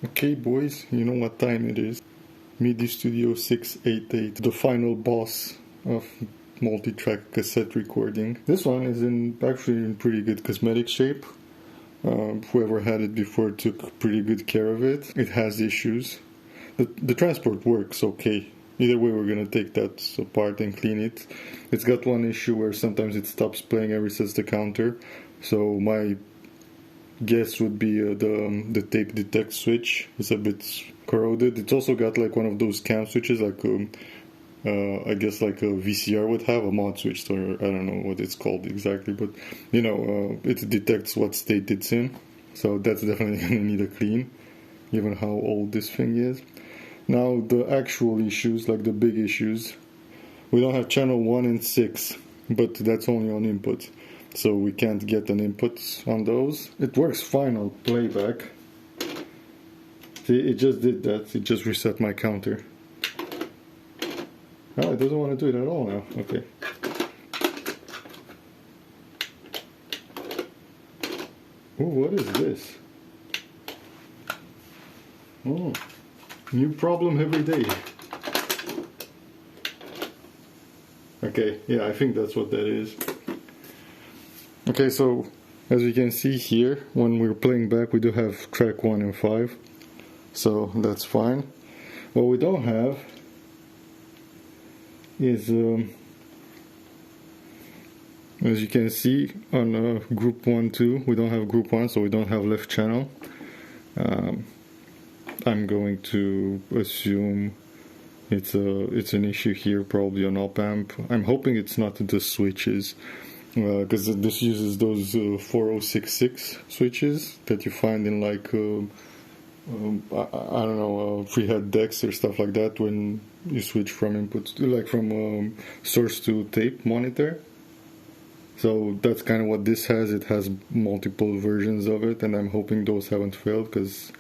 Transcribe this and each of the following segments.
Okay boys, you know what time it is. MIDISTUDIO 688, the final boss of multi-track cassette recording. This one is actually in pretty good cosmetic shape. Whoever had it before took pretty good care of it. It has issues. The transport works okay. Either way, we're gonna take that apart and clean it. It's got one issue where sometimes it stops playing and resets the counter. So my guess would be the tape detect switch is a bit corroded. It's also got like one of those cam switches, like I guess like a VCR would have, a mod switch, or I don't know what it's called exactly, but you know, it detects what state it's in. So that's definitely gonna need a clean, given how old this thing is. Now the actual issues, like the big issues, we don't have channel 1 and 6, but that's only on input. So we can't get an input on those. It works fine on playback. See, it just did that. It just reset my counter. Oh, it doesn't want to do it at all now. Okay. Oh, what is this? Oh, new problem every day. Okay, yeah, I think that's what that is. Okay, so as you can see here, when we're playing back, we do have track 1 and 5, so that's fine. What we don't have is, as you can see on group 1, 2, we don't have group 1, so we don't have left channel. I'm going to assume it's an issue here, probably on op amp. I'm hoping it's not the switches. Because this uses those 4066 switches that you find in like I don't know, freehead decks or stuff like that, when you switch from input to, like, from source to tape monitor. So that's kind of what this has. It has multiple versions of it, and I'm hoping those haven't failed, because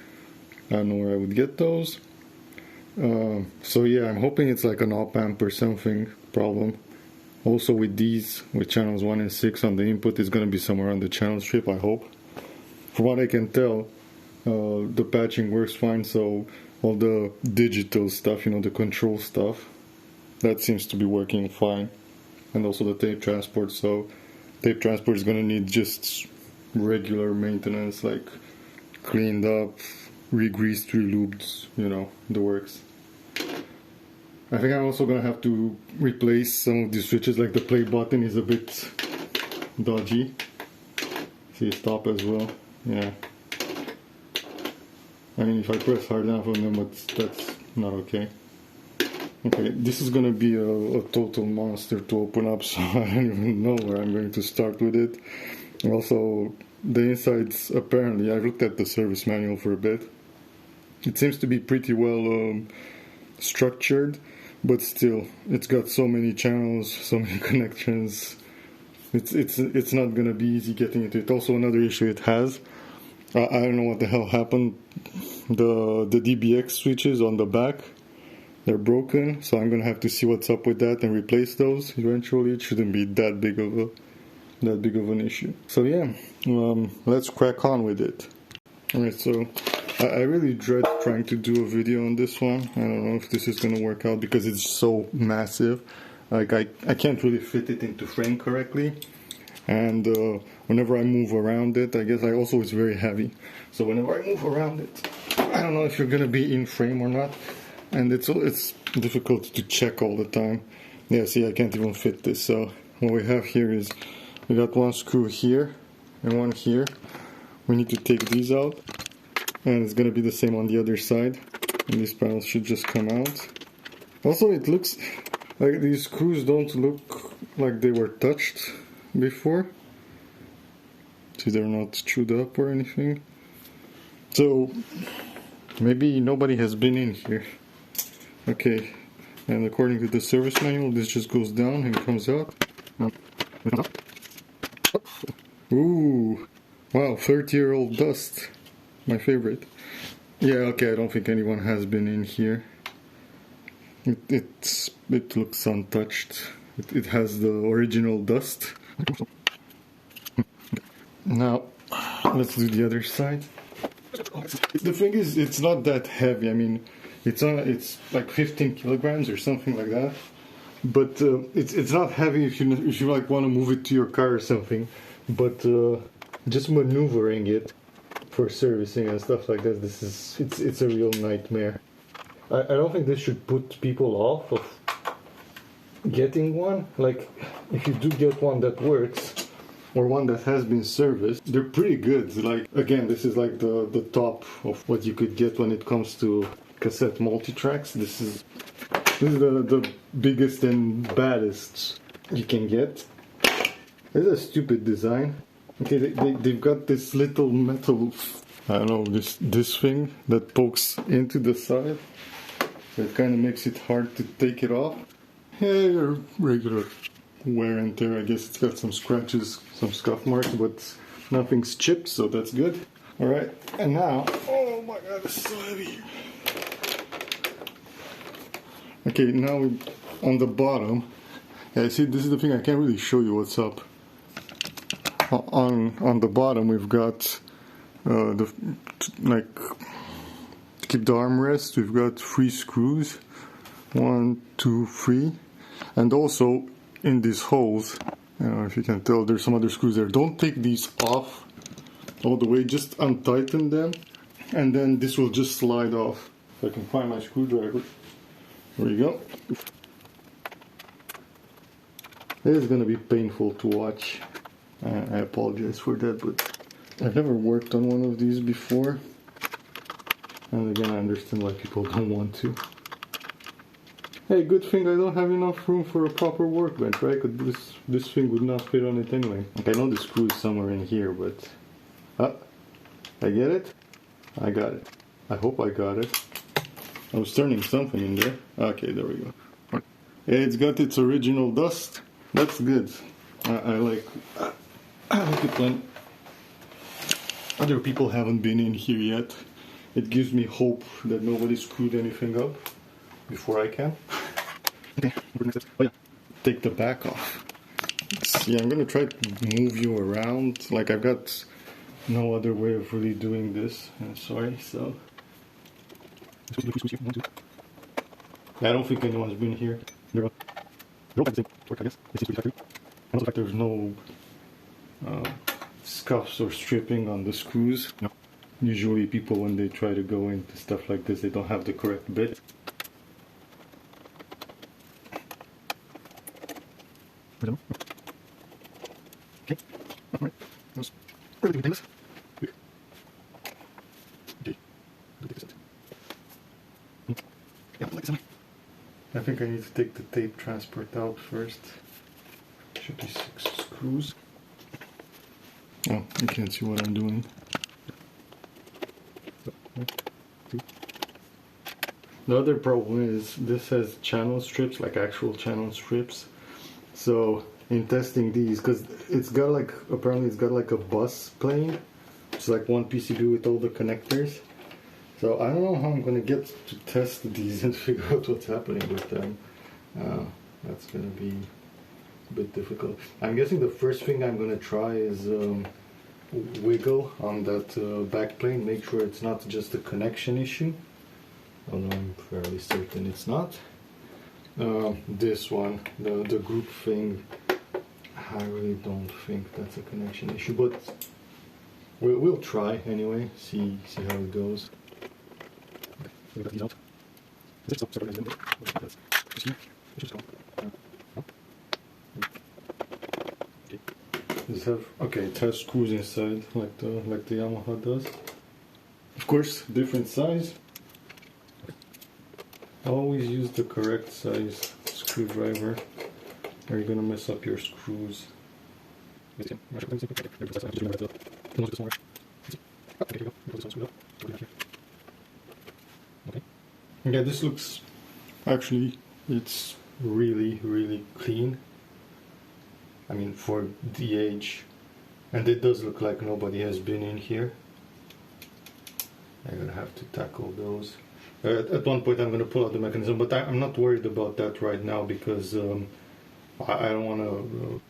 I don't know where I would get those. So yeah, I'm hoping it's like an op amp or something problem. Also with these, with channels 1 and 6 on the input, is going to be somewhere on the channel strip, I hope. From what I can tell, the patching works fine, so all the digital stuff, you know, the control stuff, that seems to be working fine. And also the tape transport, so tape transport is going to need just regular maintenance, like cleaned up, re-greased, re-lubed, you know, the works. I think I'm also going to have to replace some of these switches, like the play button is a bit dodgy. See, stop as well, yeah. I mean, if I press hard enough on them, but that's not okay. Okay, this is going to be a total monster to open up, so I don't even know where I'm going to start with it. Also, the insides, apparently, I've looked at the service manual for a bit. It seems to be pretty well structured, but still, it's got so many channels, so many connections. It's not gonna be easy getting into it. Also, another issue it has, I don't know what the hell happened. The DBX switches on the back, they're broken, so I'm gonna have to see what's up with that and replace those eventually. It shouldn't be that big of an issue. So yeah, let's crack on with it. Alright, so I really dread trying to do a video on this one. I don't know if this is going to work out because it's so massive. Like, I can't really fit it into frame correctly. And whenever I move around it, I guess it's very heavy. So whenever I move around it, I don't know if you're going to be in frame or not. And it's difficult to check all the time. Yeah, see, I can't even fit this. So what we have here is, we got one screw here and one here. We need to take these out. And it's gonna be the same on the other side, and these panels should just come out. Also, it looks like these screws don't look like they were touched before. See, they're not chewed up or anything. So maybe nobody has been in here. Okay, and according to the service manual, this just goes down and comes out. Ooh, wow, 30-year-old dust. My favorite. Yeah, okay, I don't think anyone has been in here. It looks untouched. It has the original dust. Now, let's do the other side. The thing is, it's not that heavy. I mean, it's like 15 kilograms or something like that. But it's not heavy if you like want to move it to your car or something. But just maneuvering it for servicing and stuff like that, it's a real nightmare. I don't think this should put people off of getting one. Like, if you do get one that works, or one that has been serviced, they're pretty good. Like, again, this is like the top of what you could get when it comes to cassette multitracks. This is the biggest and baddest you can get. It's a stupid design. Okay, they've got this little metal, I don't know, this thing that pokes into the side. So it kind of makes it hard to take it off. Yeah, your regular wear and tear. I guess it's got some scratches, some scuff marks, but nothing's chipped, so that's good. Alright, and now, oh my god, it's so heavy. Okay, now on the bottom, yeah, see, this is the thing, I can't really show you what's up. On the bottom, we've got to keep the armrest, we've got 3 screws, 1, 2, 3, and also in these holes, I don't know if you can tell, there's some other screws there. Don't take these off all the way, just untighten them, and then this will just slide off. If I can find my screwdriver. There you go. This is gonna be painful to watch. I apologize for that, but I've never worked on one of these before. And again, I understand why people don't want to. Hey, good thing I don't have enough room for a proper workbench, right? Because this thing would not fit on it anyway. Like, I know the screw is somewhere in here, but... I get it? I got it. I hope I got it. I was turning something in there. Okay, there we go. Yeah, it's got its original dust. That's good. I like it when other people haven't been in here yet. It gives me hope that nobody screwed anything up before I can. Okay, oh yeah, take the back off. Yeah, I'm gonna try to move you around. Like, I've got no other way of really doing this. Sorry, so. I don't think anyone's been here. There's no scuffs or stripping on the screws. No. Usually people, when they try to go into stuff like this, they don't have the correct bit. Okay. Alright. Those really good things. Okay. I think I need to take the tape transport out first. Should be 6 screws. Oh, you can't see what I'm doing. The other problem is this has channel strips, like actual channel strips. So in testing these, because it's got like, apparently it's got like a bus playing. It's like one PCB with all the connectors. So I don't know how I'm going to get to test these and figure out what's happening with them. That's going to be a bit difficult. I'm guessing the first thing I'm going to try is wiggle on that back plane, make sure it's not just a connection issue. Although I'm fairly certain it's not. This one, the group thing, I really don't think that's a connection issue, but we'll try anyway, see how it goes. Does it have, okay, it has screws inside like the Yamaha does. Of course, different size. Always use the correct size screwdriver or you're gonna mess up your screws. Yeah, this looks, actually, it's really clean. I mean, for the age, and it does look like nobody has been in here. I'm gonna have to tackle those. At one point I'm gonna pull out the mechanism, but I'm not worried about that right now because I don't want to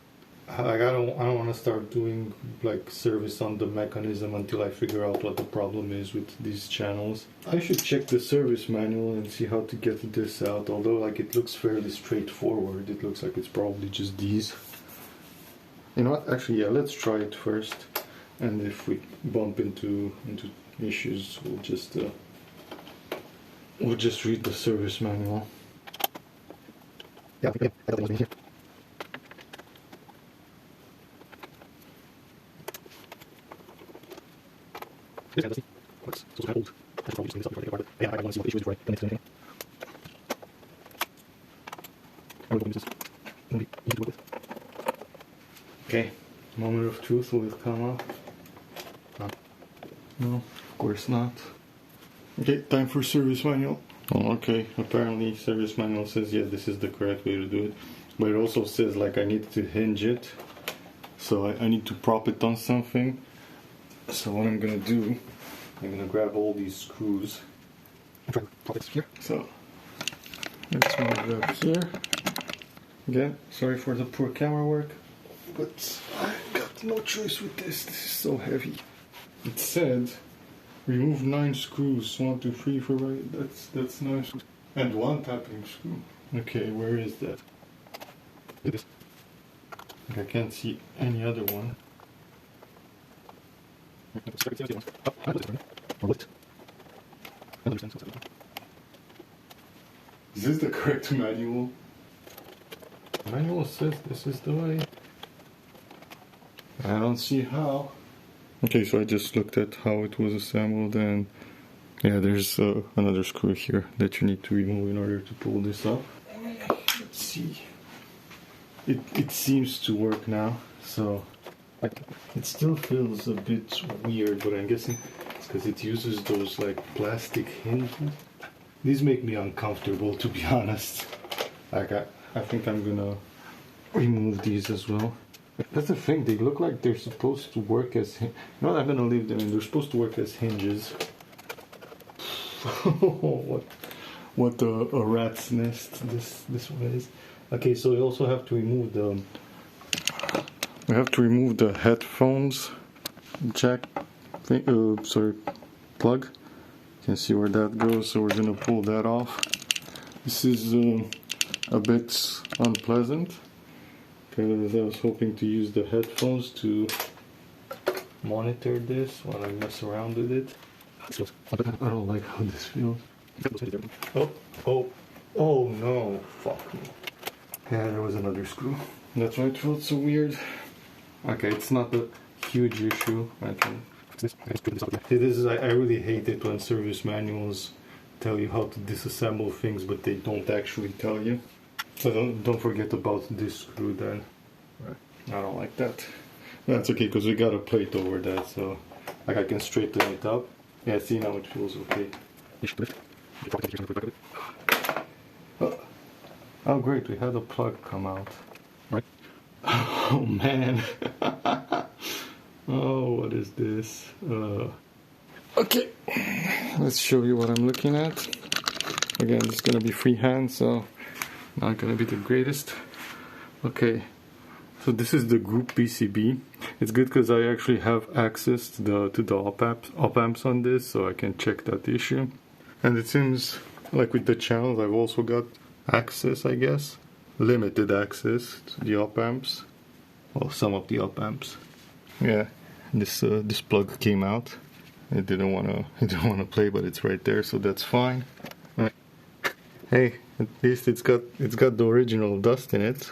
I don't want to start doing like service on the mechanism until I figure out what the problem is with these channels. I should check the service manual and see how to get this out, although like it looks fairly straightforward. It looks like it's probably just these. You know what, actually yeah, let's try it first, and if we bump into issues, we'll just read the service manual. Yeah, I don't think here. This has what's supposed to hold. That's probably something before they get yeah, I want to see what the issue is before I connect to anything. I will use this. Maybe easy to work with. Okay, moment of truth, will it come up? No, of course not. Okay, time for service manual. Oh, okay, apparently service manual says yeah, this is the correct way to do it, but it also says like I need to hinge it, so I need to prop it on something. So what I'm gonna do, I'm gonna grab all these screws and try to prop it here. So let's move it up here. Again, sorry for the poor camera work, but I got no choice with this. This is so heavy. It said remove 9 screws, 1, 2, 3, 4, right? That's nice. And 1 tapping screw. Okay, where is that? Look at this. I can't see any other one. Is this the correct manual? The manual says this is the way. I don't see how. Okay, so I just looked at how it was assembled, and yeah, there's another screw here that you need to remove in order to pull this up. Let's see. It seems to work now, so it still feels a bit weird, but I'm guessing it's because it uses those like plastic hinges. These make me uncomfortable, to be honest. Like I think I'm gonna remove these as well. That's the thing, they look like they're supposed to work as no, I'm gonna leave them in. They're supposed to work as hinges. what a rat's nest this one is. Okay, so we also have to remove the headphones jack thing, plug. You can see where that goes, so we're gonna pull that off. This is a bit unpleasant, because I was hoping to use the headphones to monitor this while I mess around with it. I don't like how this feels. Oh no, fuck me. Yeah, there was another screw. That's why it felt so weird. Okay, it's not a huge issue. I really hate it when service manuals tell you how to disassemble things, but they don't actually tell you. So don't forget about this screw then. Right. I don't like that. That's okay, because we got a plate over that, so like I can straighten it up. Yeah, see, now it feels okay. Oh great, we had a plug come out. Right. Oh man. Oh, what is this? Okay, let's show you what I'm looking at. Again, it's gonna be freehand, so not gonna be the greatest. Okay, so this is the group PCB. It's good because I actually have access to the op amps on this, so I can check that issue. And it seems like with the channels, I've also got access, I guess, limited access to the op amps. Well, some of the op amps. Yeah, this plug came out. It didn't wanna play, but it's right there, so that's fine. Right. Hey, at least it's got the original dust in it.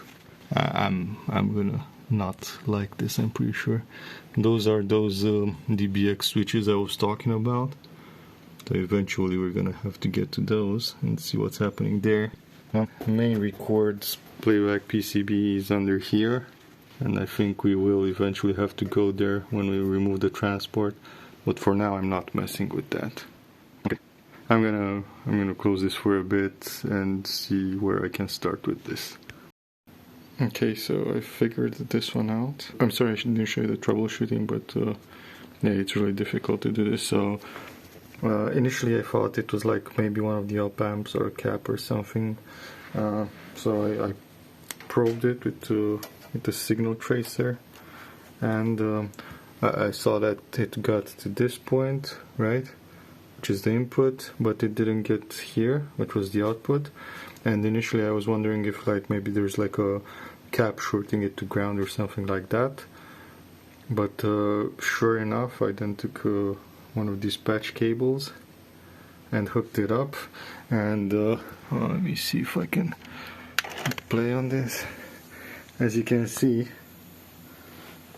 I'm gonna not like this, I'm pretty sure. Those are those DBX switches I was talking about. So eventually we're gonna have to get to those and see what's happening there. Main records playback PCB is under here, and I think we will eventually have to go there when we remove the transport. But for now, I'm not messing with that. Okay, I'm gonna close this for a bit and see where I can start with this. Okay, so I figured this one out. I'm sorry I didn't show you the troubleshooting, but yeah, it's really difficult to do this. So initially I thought it was like maybe one of the op amps or a cap or something. So I probed it with with the signal tracer, and I saw that it got to this point, right, which is the input, but it didn't get here, which was the output. And initially I was wondering if like maybe there's like a cap shorting it to ground or something like that, but sure enough I then took one of these patch cables and hooked it up, and let me see if I can play on this. As you can see,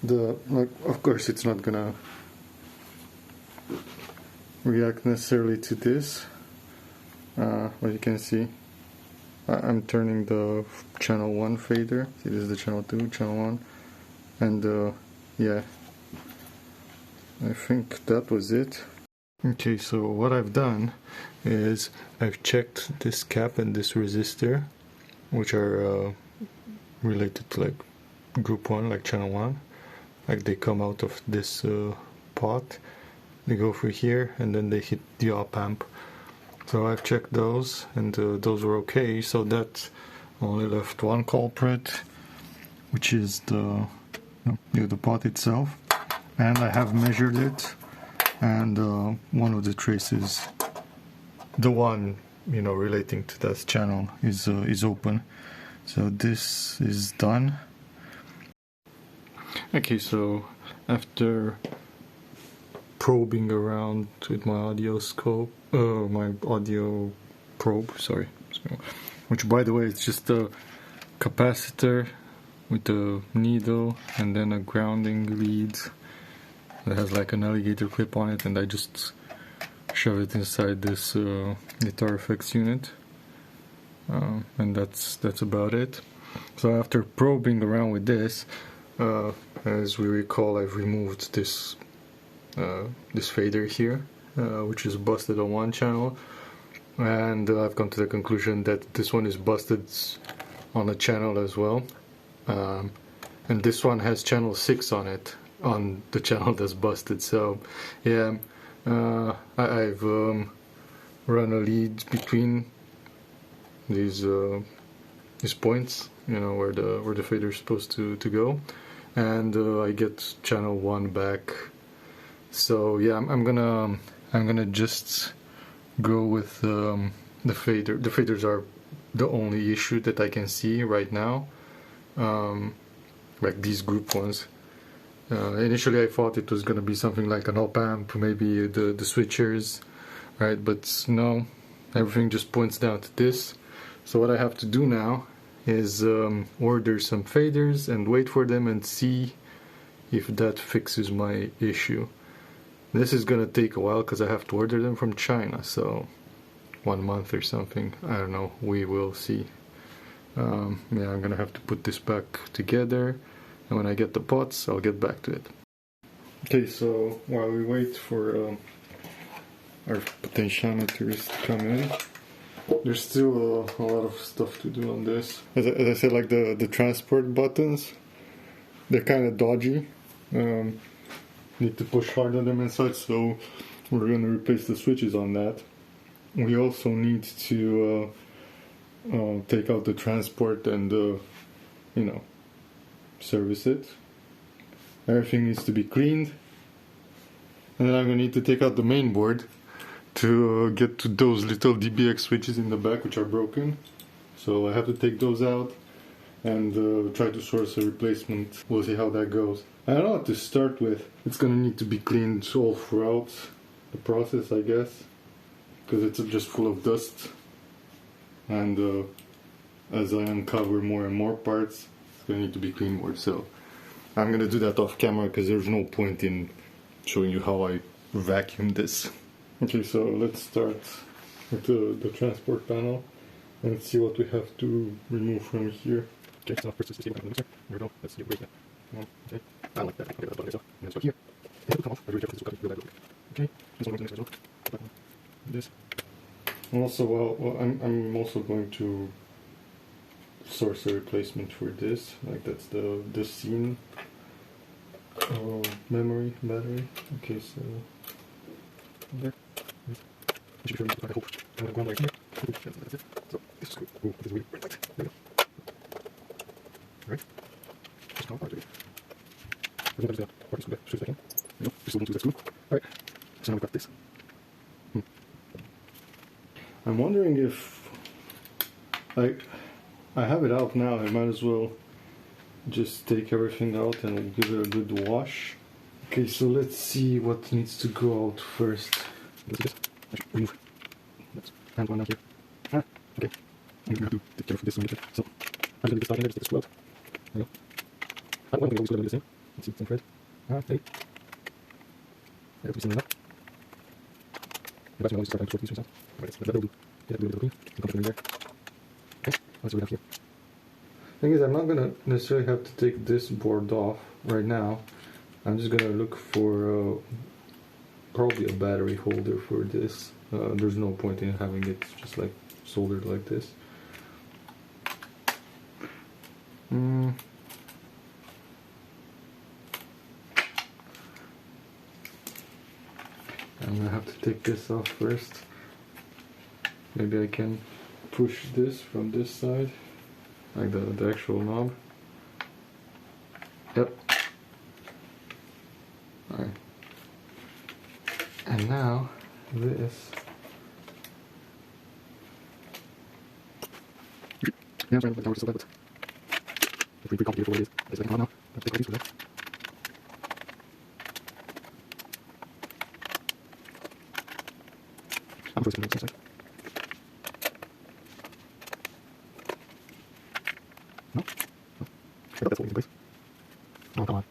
of course it's not gonna react necessarily to this, but you can see I'm turning the channel 1 fader. See, this is the channel 2, channel 1, and yeah, I think that was it. Okay, so what I've done is I've checked this cap and this resistor, which are related to like group 1, like channel 1. Like they come out of this pot, they go through here, and then they hit the op amp. So I've checked those, and those were okay. So that only left one culprit, which is the pot itself. And I have measured it, and one of the traces, the one relating to that channel, is open. So this is done. Okay, so after probing around with my audio probe, sorry, which by the way is just a capacitor with a needle and then a grounding lead that has like an alligator clip on it, and I just shove it inside this guitar effects unit, and that's about it. So after probing around with this, as we recall, I've removed this fader here, which is busted on one channel, and I've come to the conclusion that this one is busted on a channel as well, and this one has channel 6 on it, on the channel that's busted. So yeah, I've run a lead between these points, where the fader is supposed to go, and I get channel 1 back. So yeah, I'm gonna just go with the fader. The faders are the only issue that I can see right now, like these group ones. Initially I thought it was gonna be something like an op amp, maybe the switchers, right? But no, everything just points down to this. So what I have to do now is order some faders and wait for them and see if that fixes my issue. This is gonna take a while because I have to order them from China, so 1 month or something, I don't know, we will see. Yeah, I'm gonna have to put this back together, and when I get the pots I'll get back to it. Okay, so while we wait for our potentiometers to come in, there's still a lot of stuff to do on this. As I said, like the transport buttons, they're kind of dodgy. Need to push hard on them and such, so we're going to replace the switches on that. We also need to take out the transport and service it. Everything needs to be cleaned, and then I'm going to need to take out the main board to get to those little DBX switches in the back which are broken. So I have to take those out and try to source a replacement. We'll see how that goes. I don't know what to start with. It's gonna need to be cleaned all throughout the process, I guess, because it's just full of dust. And as I uncover more and more parts, it's gonna need to be cleaned more. So I'm gonna do that off camera because there's no point in showing you how I vacuum this. Okay, so let's start with the transport panel and see what we have to remove from here. Okay, so first let's see what I can do. Here we go. Let's see what okay. I like that. Okay, that's what it is. And then start here. It will come off. Okay, this one goes next to this. And also, well, I'm also going to source a replacement for this. Like that's the scene memory battery. Okay, so there. I should be sure to put, I hope. I'm going to go right here. That's it. So this is cool. Ooh, this is really tight. There we go. Alright. Alright, so now we've got this. I'm wondering if I have it out now, I might as well just take everything out and give it a good wash. Okay, so let's see what needs to go out first. Let's just remove. Let's hand one down here. Okay. I'm gonna have to take care of this one. So I'm gonna get started there, just take the screw out. There you go. I don't think always do the same. Let's see, same thread. Hey. I have to be similar enough. The batch always start to short these things out. Alright, that'll do. Get a little bit of clean. In there. Okay, let's see what we have here. Thing is, I'm not gonna necessarily have to take this board off right now. I'm just gonna look for probably a battery holder for this. There's no point in having it just like soldered like this. I'm gonna have to take this off first. Maybe I can push this from this side, like the actual knob. Yep. Alright. And now this. Yeah, I'm trying to just a little bit. It's pretty complicated for what it is. It's like, oh no, I have to take all these for that. I'm first going to the side. No? No. I thought that's holding in place. Oh, come on.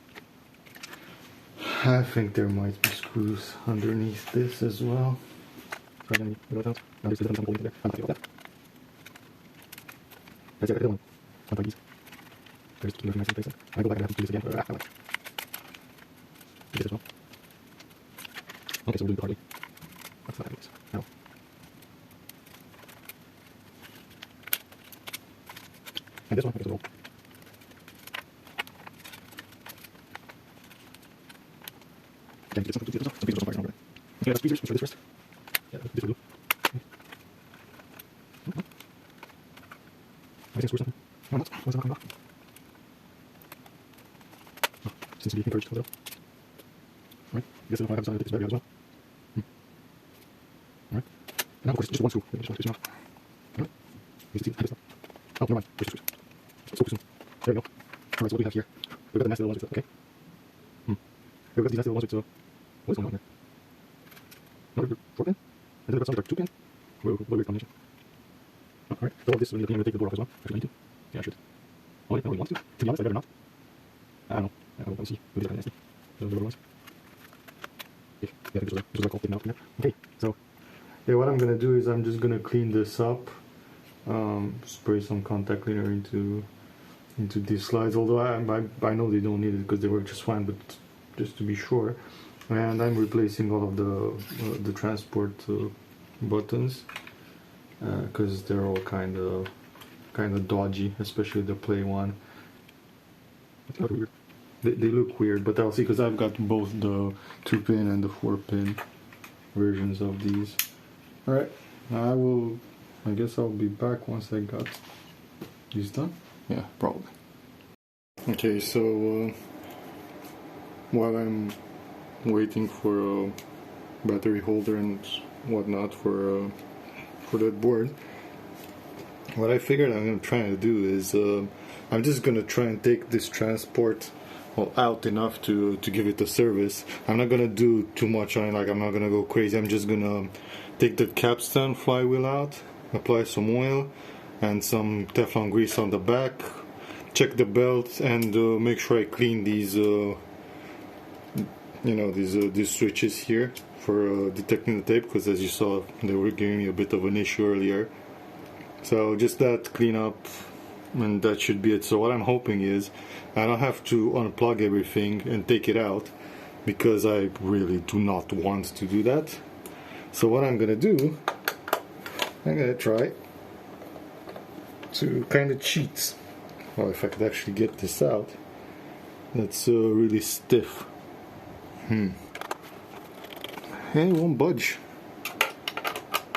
I think there might be screws underneath this as well. So I'm going to go out. Now there's a different holding there. I'm not sure about that. That's it, I did one. One by these. There's keep everything nice and place. I go back and have to do this again. Get this as well. Okay, so we'll do the hard way. That's not how it is. No. And this one, I guess, will roll. Again, get something to do this. Some pieces are okay, that's tweezers. Let's try this first. Yeah, this will do. Okay. I think screw something. No, I'm not. What's it not coming off? Oh, seems to be encouraged. Right. I guess if I have decided to take this battery out as well. Alright. And now, of course, just one screw. Just one screw off. Alright. You can see, this stuff. Oh, never mind. There's two screws. Just focus on. There we go. Alright, so what do we have here? We've got the nice little ones with, okay. We've got these nice little ones with, what is going on here? Another 4-pin? And then we've got some with 2-pin. What a weird combination. Oh, alright, so all this, we need to take the door off as well. Actually, I need to. Yeah, I should. Oh, wait, no, we want to. To be honest, I'd rather not. I don't know. I don't see. Maybe that's kind of nasty. Those are the ones. Okay, yeah, those are like all taken out from there. Okay, so. Yeah, what I'm gonna do is I'm just gonna clean this up. Spray some contact cleaner into these slides, although I know they don't need it because they work just fine, but just to be sure. And I'm replacing all of the transport buttons because they're all kind of dodgy, especially the play one. It's not weird. They look weird, but I'll see because I've got both the 2-pin and the 4-pin versions of these. All right, I guess I'll be back once I got these done. Yeah, probably. Okay, so while I'm waiting for a battery holder and whatnot for that board, what I figured I'm going to try to do is I'm just going to try and take this transport out enough to give it a service. I'm not going to do too much on it, like I'm not going to go crazy. I'm just going to take the capstan flywheel out, apply some oil and some Teflon grease on the back, check the belt, and make sure I clean these these switches here for detecting the tape, because as you saw they were giving me a bit of an issue earlier. So just that cleanup, and that should be it. So what I'm hoping is I don't have to unplug everything and take it out, because I really do not want to do that. So what I'm gonna do, I'm gonna try to kind of cheat. Well, if I could actually get this out. That's really stiff. Hey, it won't budge.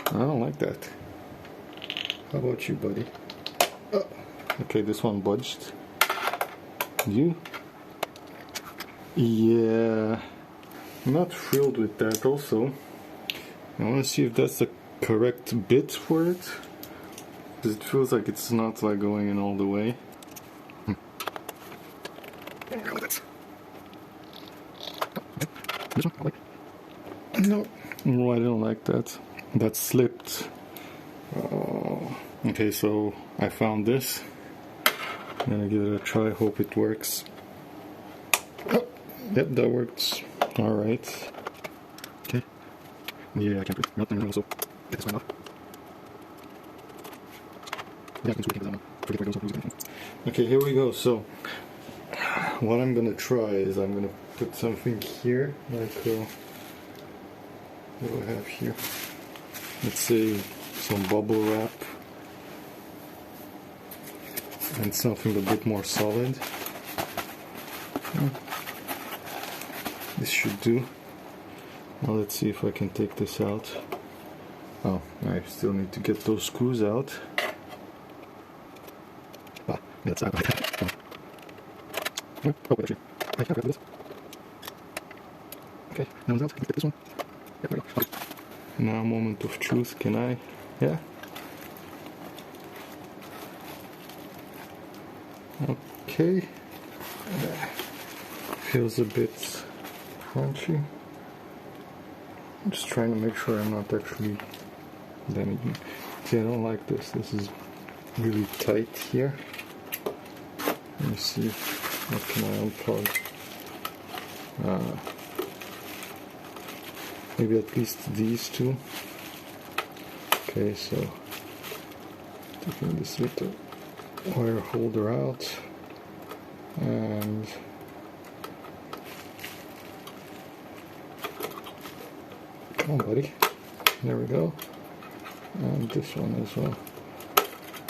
I don't like that. How about you, buddy? Oh, okay, this one budged. You? Yeah, I'm not thrilled with that also. I want to see if that's the correct bit for it, because it feels like it's not like going in all the way. No, I don't like that. That slipped. Okay, so I found this. I'm gonna give it a try, hope it works. Oh, yep, that works. Alright. Okay. Yeah, I can't breathe. Nothing also. Get this one off. Yeah, I can switch that one. Forget where it goes, anything. Okay, here we go. So, what I'm gonna try is I'm gonna put something here, like, what do I have here? Let's say some bubble wrap. And something a bit more solid. This should do. Now let's see if I can take this out. Oh, I still need to get those screws out. Ah, that's out. Oh, wait, actually, I can't grab this. Okay, that one's out. Let's get this one. Yeah, there we go. Okay. Now, moment of truth. Can I? Yeah. Okay, feels a bit crunchy. I'm just trying to make sure I'm not actually damaging. See, I don't like this. This is really tight here. Let me see. What can I unplug? Maybe at least these two. Okay, so taking this little wire holder out, and come on, buddy. There we go. And this one as well.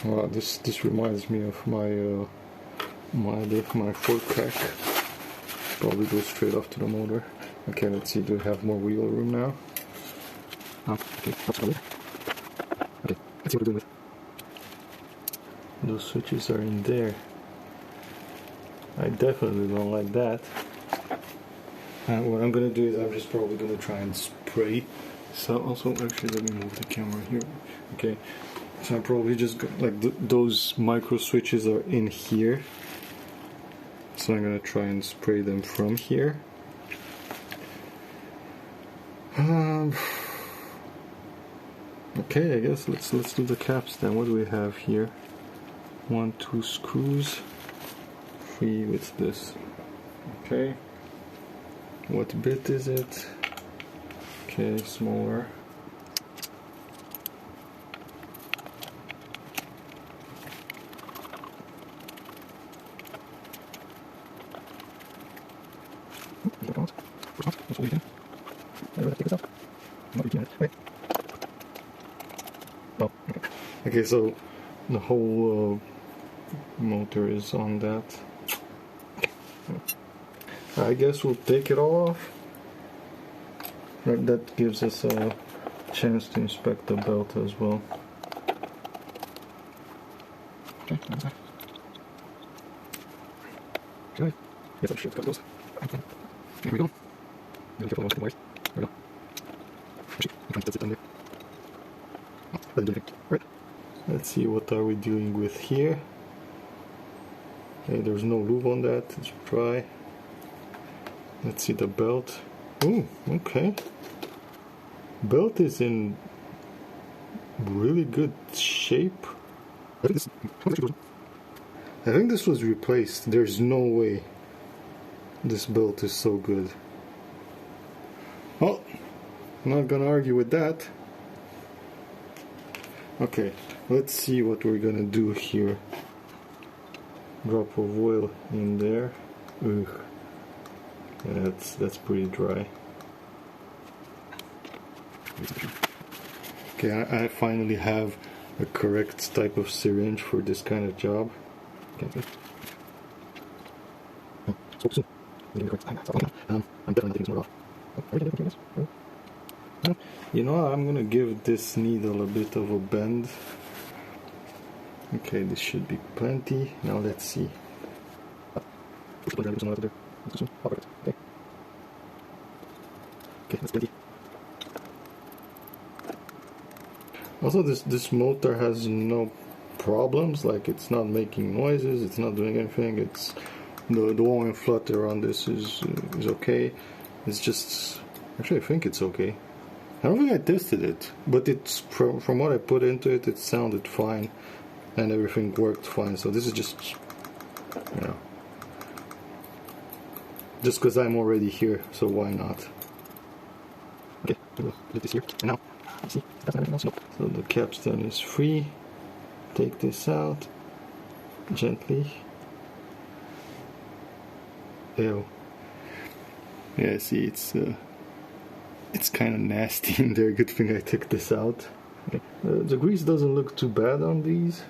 Wow, this reminds me of my my fork crack. Probably goes straight off to the motor. Okay, let's see. Do we have more wheel room now? Oh, okay, that's good. Okay, let's see what we're doing with. Those switches are in there. I definitely don't like that. What I'm gonna do is I'm just probably gonna try and spray. So also, actually, let me move the camera here. Okay, so I'm probably just like those micro switches are in here. So I'm gonna try and spray them from here. Okay, I guess let's do the caps then. What do we have here? 1, 2 screws. 3 with this. Okay. What bit is it? Okay, smaller. Okay, so the whole motor is on that. I guess we'll take it all off. That gives us a chance to inspect the belt as well. Okay, that's that. Okay. Yes, I should cut those. Here we go. Really careful with the wires. There we go. Actually, I'm trying to sit down there. Oh, doesn't do anything. Right. Let's see, what are we dealing with here? Okay, there's no lube on that. It's dry. Let's see the belt. Oh, okay. Belt is in really good shape. I think this was replaced. There's no way this belt is so good. Oh, I'm not gonna argue with that. Okay, let's see what we're gonna do here. Drop of oil in there. Ugh. Yeah, that's pretty dry. Okay, I finally have a correct type of syringe for this kind of job. Okay. I'm definitely taking this more off. You know, I'm gonna give this needle a bit of a bend. Okay, this should be plenty. Now let's see. Okay. Okay, that's plenty. Also, this motor has no problems. Like, it's not making noises. It's not doing anything. It's the wall and flutter on this is okay. It's just, actually, I think it's okay. I don't think I tested it, but it's from what I put into it, it sounded fine, and everything worked fine. So this is just, you know, just because I'm already here, so why not? Okay, we'll put this here, and now, see, that's not anything else. Nope. So the capstan is free. Take this out gently. Ew. Yeah, see, it's kind of nasty in there. Good thing I took this out. Okay. The grease doesn't look too bad on these,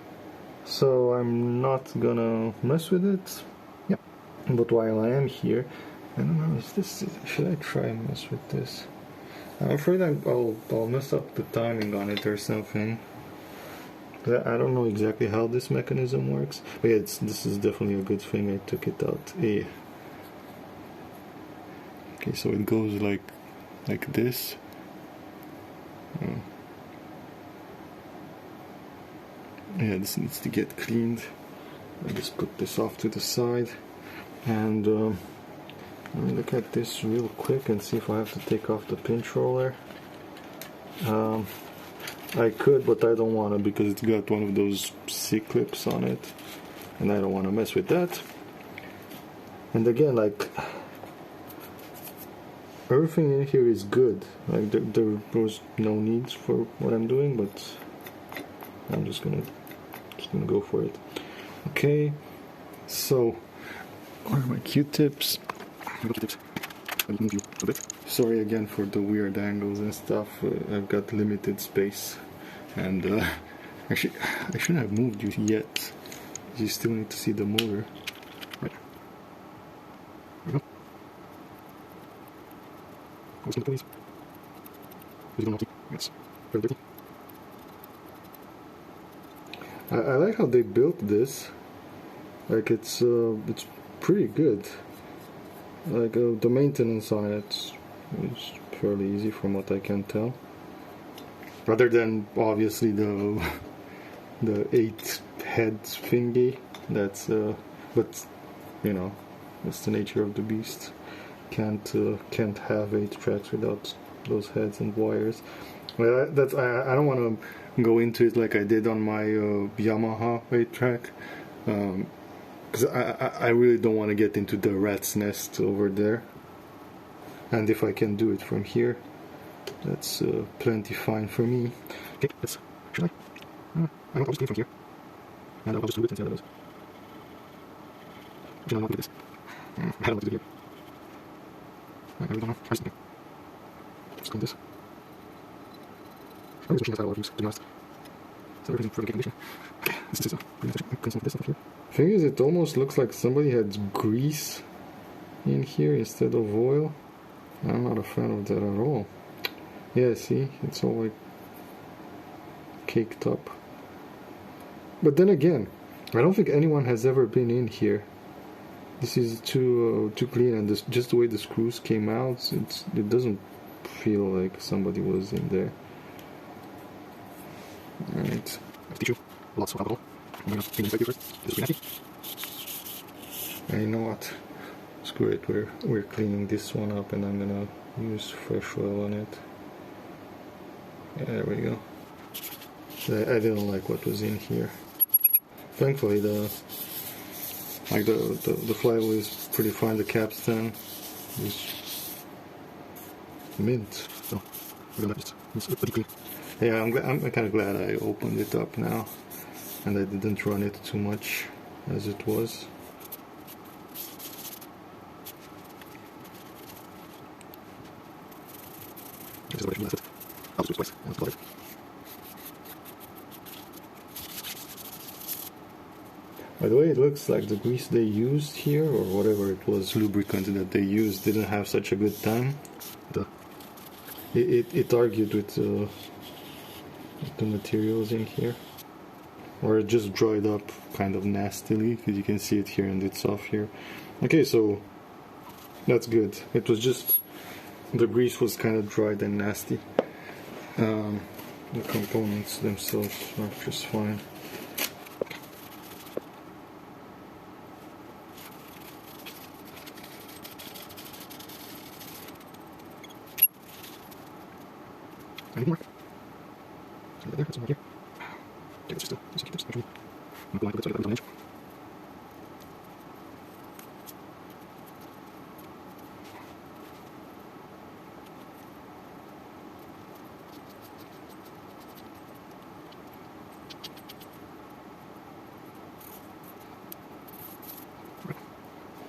so I'm not gonna mess with it. Yeah. But while I am here, I don't know, should I try and mess with this? I'm afraid I'll mess up the timing on it or something. I don't know exactly how this mechanism works, but yeah, this is definitely a good thing I took it out. Yeah. Okay, so it goes like this. Yeah, this needs to get cleaned. I just put this off to the side, and let me look at this real quick and see if I have to take off the pinch roller. I could, but I don't want to because it's got one of those C-clips on it, and I don't want to mess with that. And again, like, everything in here is good. Like, there was no needs for what I'm doing, but I'm just gonna go for it. Okay, so where are my Q-tips? Move you a bit. Sorry again for the weird angles and stuff. I've got limited space, and actually I shouldn't have moved you yet. You still need to see the motor. Right. There we go. What's in the place? Is it naughty? Yes. Very dirty. I like how they built this. Like, it's pretty good. Like, the maintenance on it is fairly easy from what I can tell. Other than obviously the 8 heads thingy. That's but you know, that's the nature of the beast. Can't have 8 tracks without those heads and wires. Well, that's I don't want to go into it like I did on my Yamaha 8 track. Because I really don't want to get into the rat's nest over there, and if I can do it from here, that's plenty fine for me. Okay, should I? I'll just clean from here, and I'll just do it and see how that goes. Actually, I'm not good at this. I don't know what to do here. I really don't know. Try something. Just clean this. I think this machine has had a lot of use, to be honest. So everything's pretty good condition. Okay, this is clean some of this stuff here. Thing is, it almost looks like somebody had grease in here instead of oil. I'm not a fan of that at all. Yeah, see, it's all like caked up. But then again, I don't think anyone has ever been in here. This is too clean, and just the way the screws came out, it doesn't feel like somebody was in there. All right. Tissue, lots of alcohol. I'm gonna clean this first. This will be nasty. And you know what? Screw it. We're cleaning this one up, and I'm gonna use fresh oil on it. Yeah, there we go. I didn't like what was in here. Thankfully, the flywheel is pretty fine. The capstan is mint. So we're gonna just pretty clean. Yeah, I'm kind of glad I opened it up now, and I didn't run it too much as it was. This is what I should I'll switch twice. Let's call it. By the way, it looks like the grease they used here, or whatever it was, lubricant that they used, didn't have such a good time. It argued with the materials in here, or it just dried up kind of nastily, because you can see it here and it's off here. Okay, so That's good. It was just the grease was kind of dried and nasty. The components themselves are just fine. Anything more? There, that's more here. Okay, let's just keep this actually. Not like it's on edge.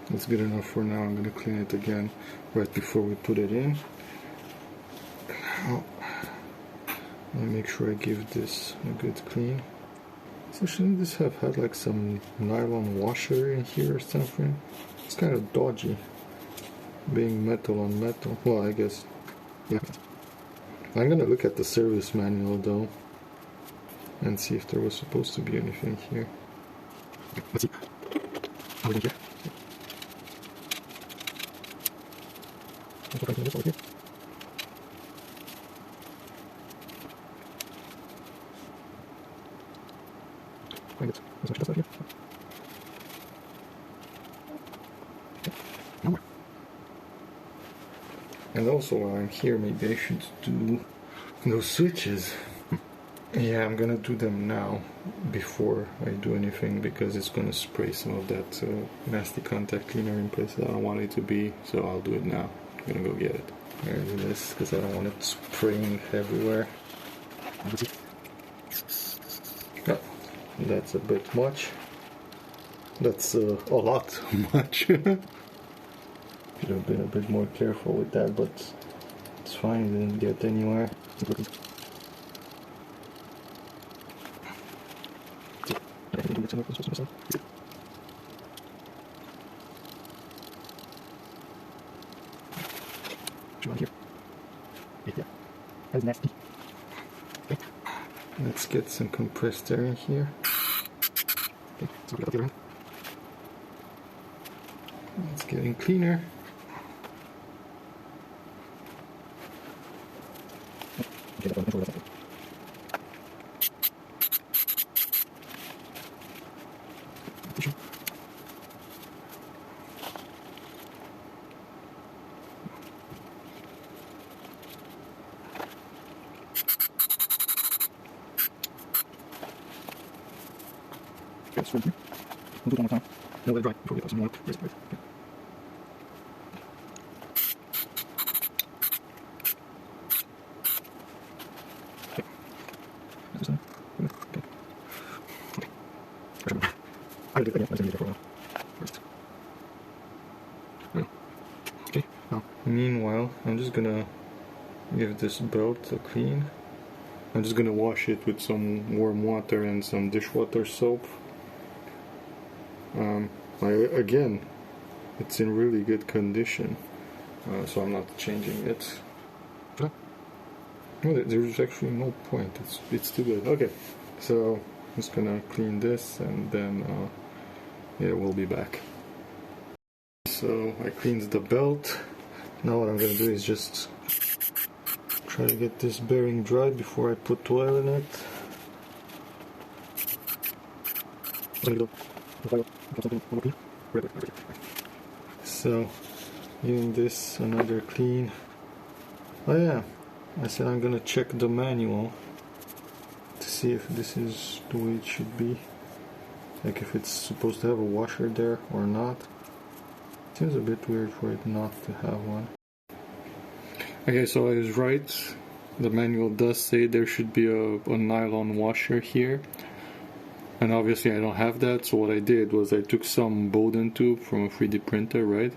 That's good enough for now. I'm going to clean it again right before we put it in. Now, let me make sure I give this a good clean. So shouldn't this have had like some nylon washer in here or something? It's kind of dodgy, being metal on metal. Well, I guess, yeah. I'm going to look at the service manual though and see if there was supposed to be anything here. Let's see. How are we doing here? Over here. Find it. There's much stuff here. Okay. No more. And also while I'm here, maybe I should do those switches. Yeah, I'm gonna do them now before I do anything because it's gonna spray some of that nasty contact cleaner in places I don't want it to be, so I'll do it now. I'm gonna go get it. I'm gonna do this because I don't want it spraying everywhere. Oh, that's a bit much. That's a lot much. Should have been a bit more careful with that, but it's fine, it didn't get anywhere. Here. Yeah, that's nasty. Okay. Let's get some compressed air in here. Okay, so we got the other end. It's getting cleaner. Okay, that one, okay, swim here. We'll do it one more time. Now let it dry before we put some more. Okay. Okay. This one. Okay. Okay. I'll do it again. I'm going to do it for a while. First. Okay. Now, meanwhile, I'm just gonna give this belt a clean. I'm just gonna wash it with some warm water and some dishwater soap. Again, it's in really good condition, so I'm not changing it. No, there's actually no point. It's too good. Okay, so I'm just gonna clean this and then yeah, we'll be back. So I cleaned the belt. Now what I'm gonna do is just try to get this bearing dry before I put oil in it. So, giving this another clean. Oh yeah, I said I'm gonna check the manual to see if this is the way it should be. Like if it's supposed to have a washer there or not. Seems a bit weird for it not to have one. Okay, so I was right. The manual does say there should be a nylon washer here. And obviously I don't have that, so what I did was I took some Bowden tube from a 3D printer, right?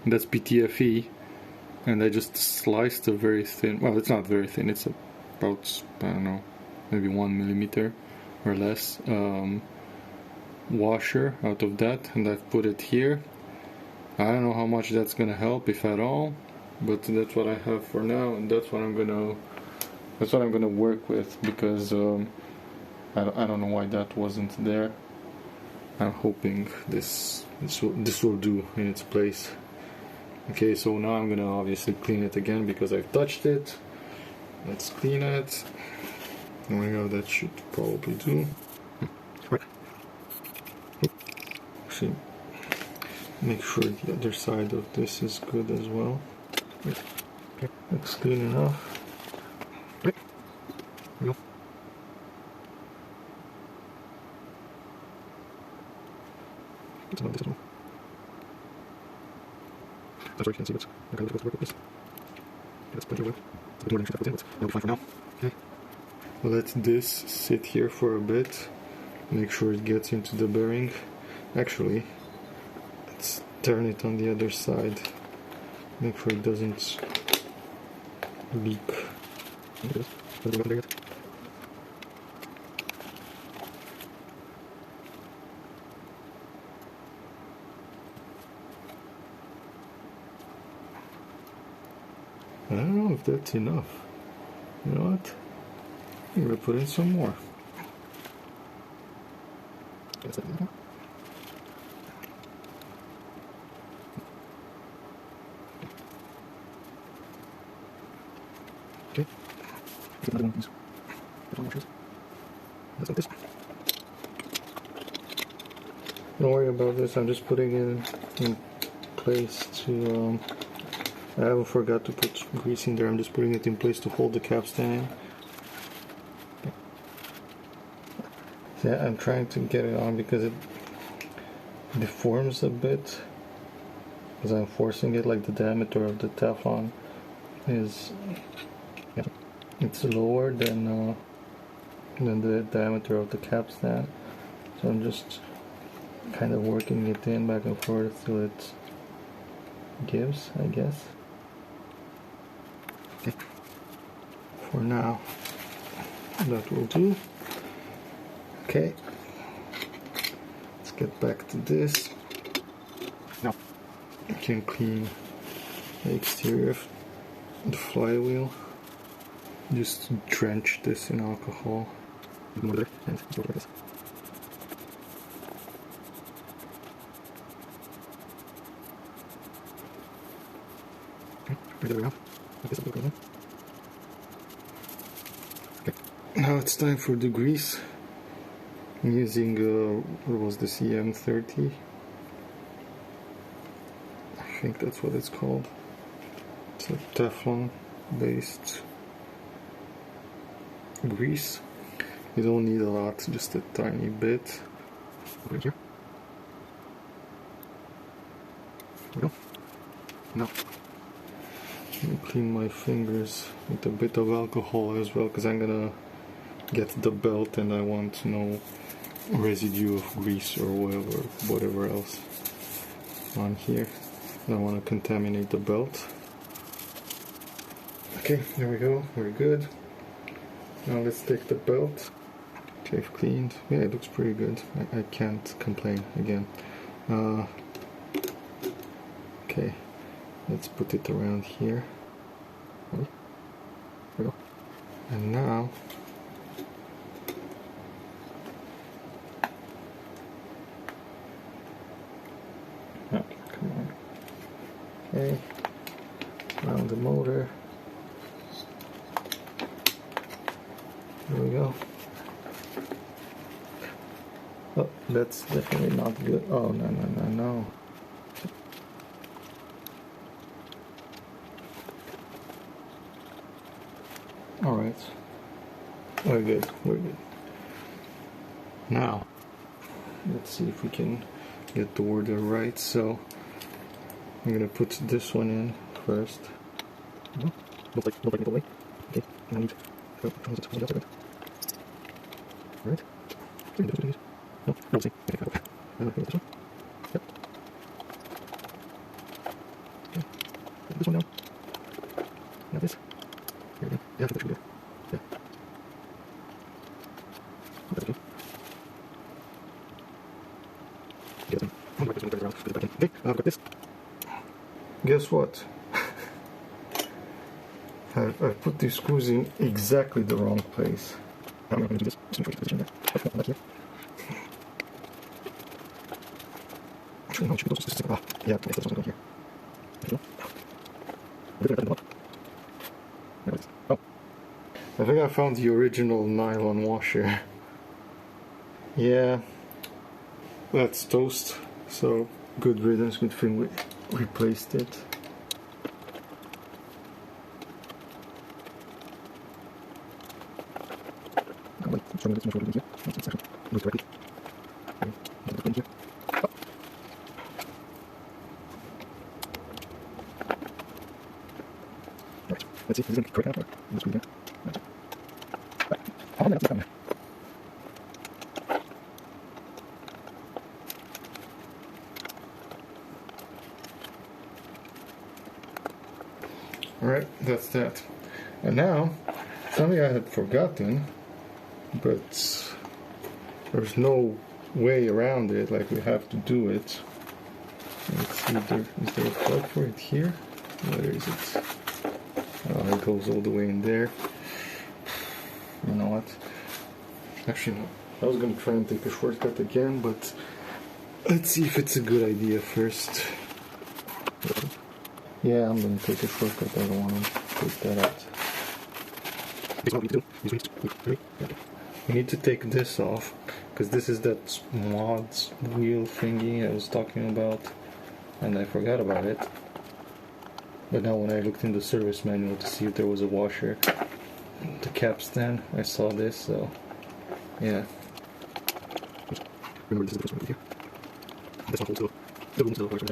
And that's PTFE, and I just sliced a very thin, well, it's not very thin, it's about, I don't know, maybe 1 millimeter or less washer out of that, and I've put it here. I don't know how much that's gonna help, if at all, but that's what I have for now, and that's what I'm gonna work with, because I don't know why that wasn't there. I'm hoping this will do in its place. Okay, so now I'm gonna obviously clean it again because I've touched it. Let's clean it. There we go, that should probably do. Actually, make sure the other side of this is good as well. Looks clean enough. I'm sorry, you can't see it. Okay, let's work with this. That's plenty of wood. That'll be fine for now. Okay. Let this sit here for a bit. Make sure it gets into the bearing. Actually, let's turn it on the other side. Make sure it doesn't leak. I don't know if that's enough. You know what? I'm gonna put in some more. Okay. Another one, please. That's like this. Don't worry about this. I'm just putting it in place to. I haven't forgot to put grease in there. I'm just putting it in place to hold the capstan in. See, I'm trying to get it on because it deforms a bit. Because I'm forcing it, like the diameter of the Teflon is, it's lower than the diameter of the capstan. So I'm just kind of working it in back and forth till it gives, I guess. For now, that will do. Okay, let's get back to this. Now I can clean the exterior of the flywheel. Just drench this in alcohol. And sort of this. Okay, now it's time for the grease. I'm using what was the CM30? I think that's what it's called. It's a Teflon based grease. You don't need a lot, just a tiny bit. Right here. There we go. Now, let me clean my fingers with a bit of alcohol as well, because I'm gonna get the belt and I want no residue of grease or whatever else on here. I don't want to contaminate the belt. Okay, there we go, we're good. Now let's take the belt. Okay, I've cleaned. Yeah, it looks pretty good. I can't complain again. Okay, let's put it around here. There we go. And now okay, come on. Okay, around the motor. There we go. Oh, that's definitely not good. Oh, no. Alright. We're good. Now, let's see if we can get the order right. So, I'm gonna put this one in first. Don't like it away. Okay, I need to Alright. No, see. Okay, this one. Yep. Okay. Put this one down. Now this. Here we go. Yeah, I think that should be good. Yeah. Oh, that's okay. Get them. I'm going to turn it around. Put it back in. Okay, I've got this. Guess what? I've put these screws in exactly the wrong place. I'm not going to do this. I'm just going to put this in there. Okay, back here. Actually, no, it should be those. Yeah, I guess this one's going here. There you go. Oh. I think I found the original nylon washer. Yeah, that's toast, so good riddance, good thing we replaced it. Let's see, is it correct now? Let's do that. Alright, that's that. And now, something I had forgotten, but there's no way around it, like we have to do it. Let's see, is there a plug for it here? Where is it? Oh, it goes all the way in there. You know what? Actually, no. I was gonna try and take a shortcut again, but let's see if it's a good idea first. Yeah, I'm gonna take a shortcut. I don't want to take that out. We need to take this off, because this is that mods wheel thingy I was talking about, and I forgot about it. But now when I looked in the service manual to see if there was a washer, the capstan, I saw this, so yeah. Remember, this is the first one here. This one holds the room to the washer.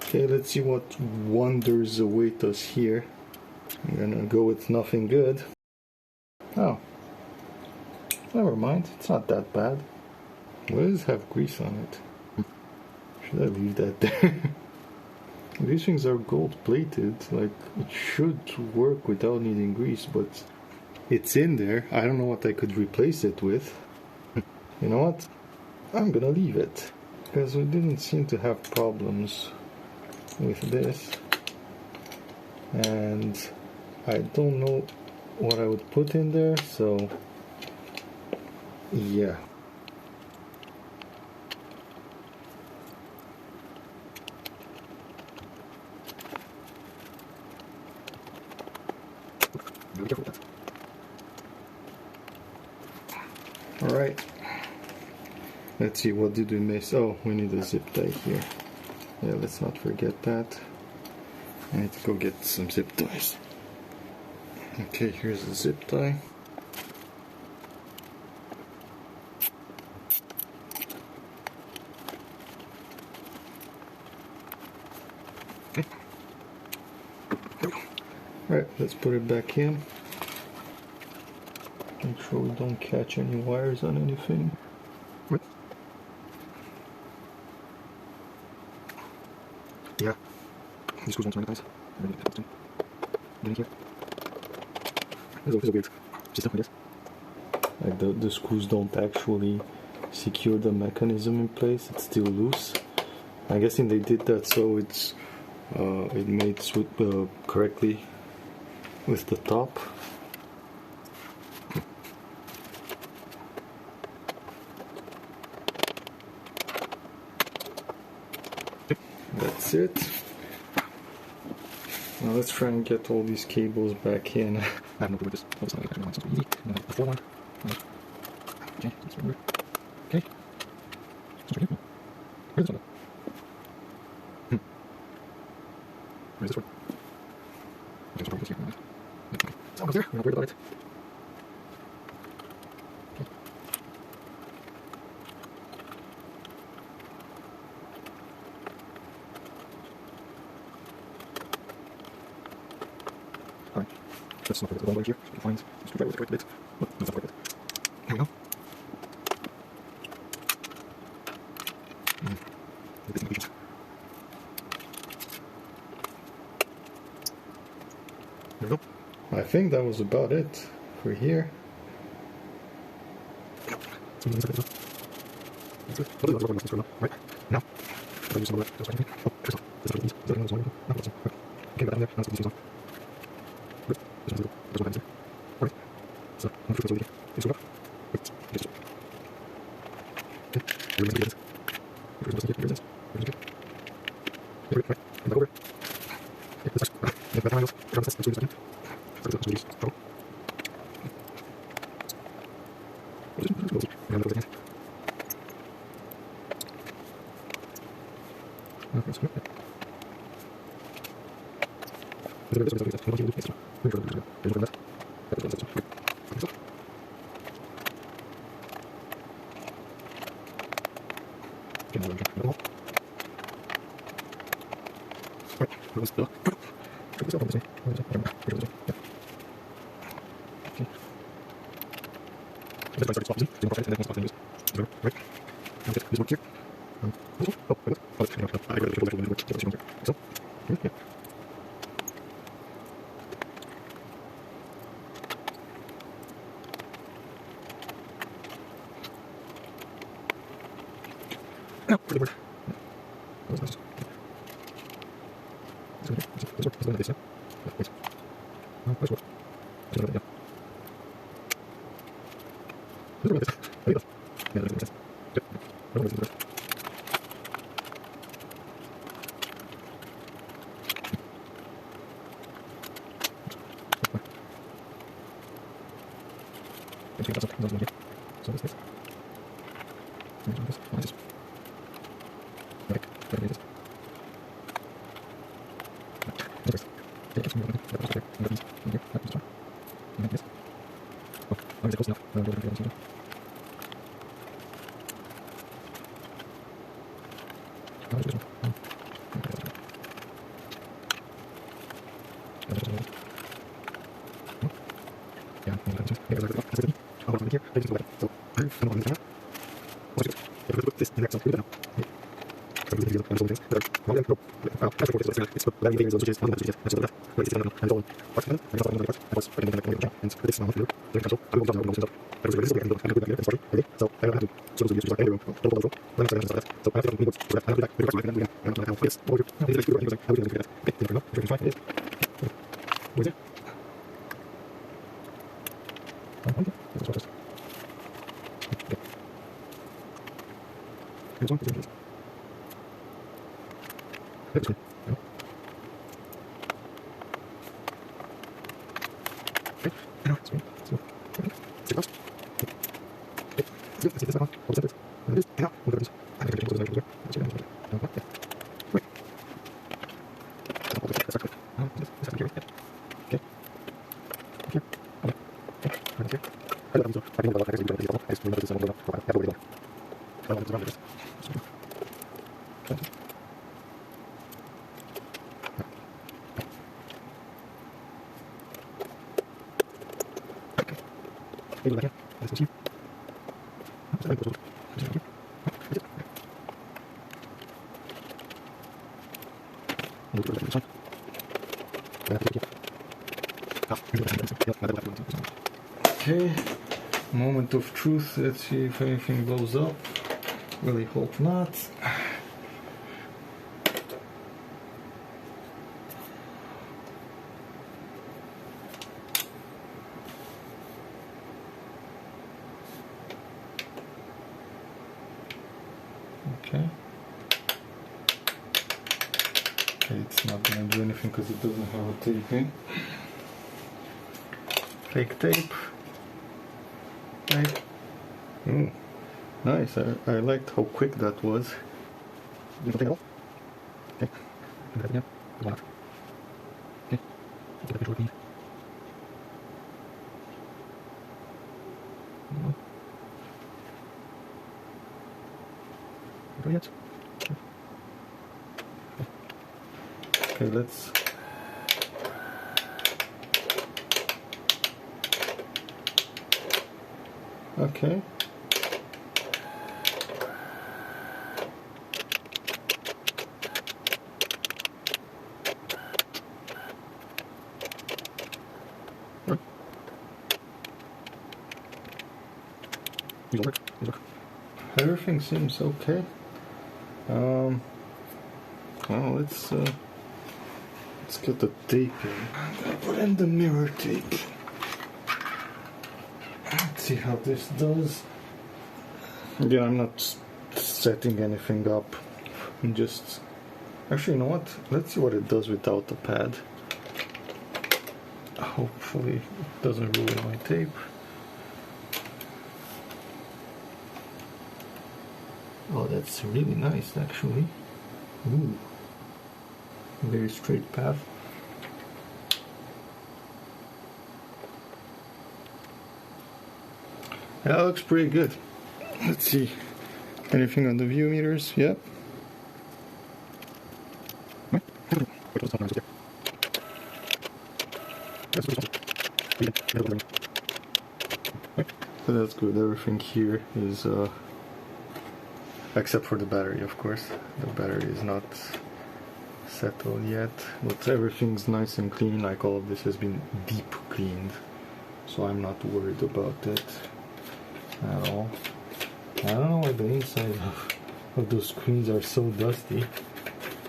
Okay, let's see what wonders await us here. I'm gonna go with nothing good. Oh. Never mind, it's not that bad. Why does it have grease on it? Should I leave that there? These things are gold plated, like it should work without needing grease, but it's in there. I don't know what I could replace it with. You know what? I'm gonna leave it, because we didn't seem to have problems with this, and I don't know what I would put in there, so yeah. Be careful with that. Alright, let's see, what did we miss? Oh, we need a zip tie here. Yeah, let's not forget that. I need to go get some zip ties. Okay, here's the zip tie. Okay. There we go. Alright, let's put it back in. Make sure we don't catch any wires on anything. Right. Yeah, these screws won't magnetize. Get in here. This is a weird system, I guess. Like the screws don't actually secure the mechanism in place, it's still loose. I'm guessing they did that so it's it mates with, correctly with the top. That's it. Now let's try and get all these cables back in. I have no clue with this. Oh, it's not actually so easy. The 4 one. Okay, that's right here. Okay. That's right here. Where's this one? Where's this one? Okay, so probably this here. Okay. It's all there. We're not worried about it. Okay. Alright. Let's not forget the ball right here. So we can find the screwdriver with the correct bit. But let's not forget it. Here we go. There we go. I think that was about it for here. Right now, I use some of that. Oh, first off, this is the other one. Okay, but down there, now let's put these on. Good. There's one there. Alright. So, I'm going to put this over here. It's up. Wait. Okay. Are we going to get it? Okay, moment of truth. Let's see if anything blows up. Really hope not. Okay. Okay, it's not gonna do anything because it doesn't have a tape in. Fake tape. Right. Mm. Nice. I liked how quick that was. Okay. Okay. Okay, let's. Okay. Everything seems okay. Well, let's get the tape in. I'm gonna put in the mirror tape. Let's see how this does. Again, I'm not setting anything up. I'm just... Actually, you know what? Let's see what it does without the pad. Hopefully it doesn't ruin my tape. Oh, that's really nice actually. Ooh. Very straight path. That looks pretty good. Let's see. Anything on the view meters? Yep. So that's good. Everything here is, except for the battery, of course. The battery is not settled yet, but everything's nice and clean. Like all of this has been deep cleaned, so I'm not worried about it at all. I don't know why the inside of those screens are so dusty.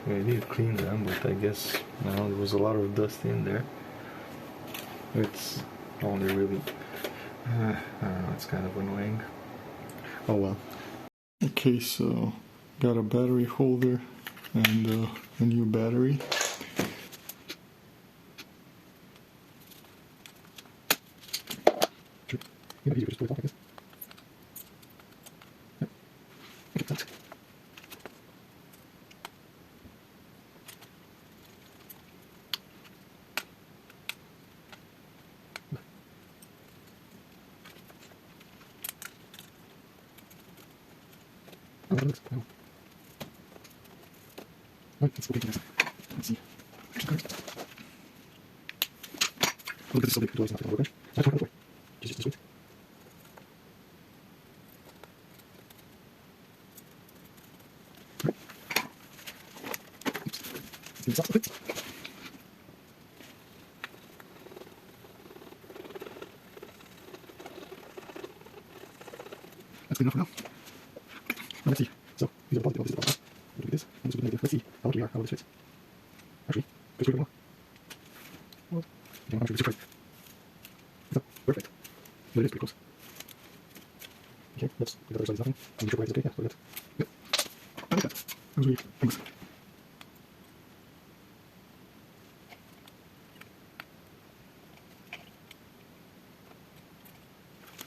I did clean them, but I guess there was a lot of dust in there. It's only really, I don't know, it's kind of annoying. Oh well. Okay, so got a battery holder and a new battery. Let's see. Look at this, so big. It's not going to work. Just wait. Just wait. Oops. That's good enough for now. Let's see. So, these are the positive, this is the positive. We'll do this, and this will be negative. Let's see how lucky we are, how this fits. Actually, go straight more. Well, I'm not sure if it's right. So, perfect. But it is pretty close. Okay, let's do the other side is nothing. I'm not sure why it's okay. Yeah, so that's good. I like that. That was really nice.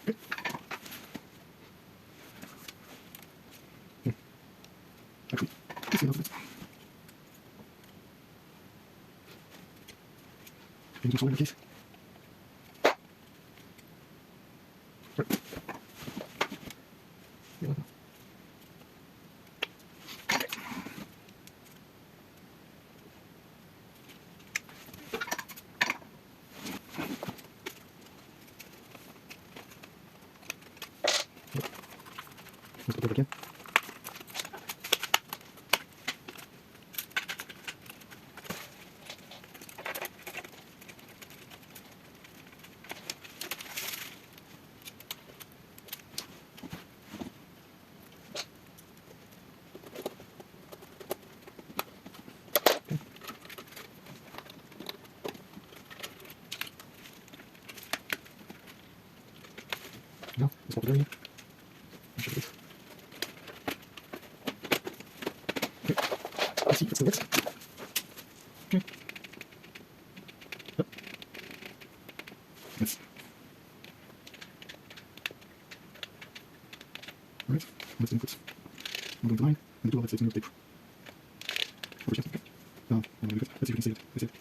Good. Actually, let's see how it fits. Maybe some in case. Right. Yeah. Let's put it again. No, let's pop it in. Okay. Let's see if it still works. Okay. Yep. Yes. Alright, let's do inputs. I'm going to 9, and the 2 let's say it's new tape. Over chest, okay. I'm going to do it. Let's see if we can see it. Let's see it.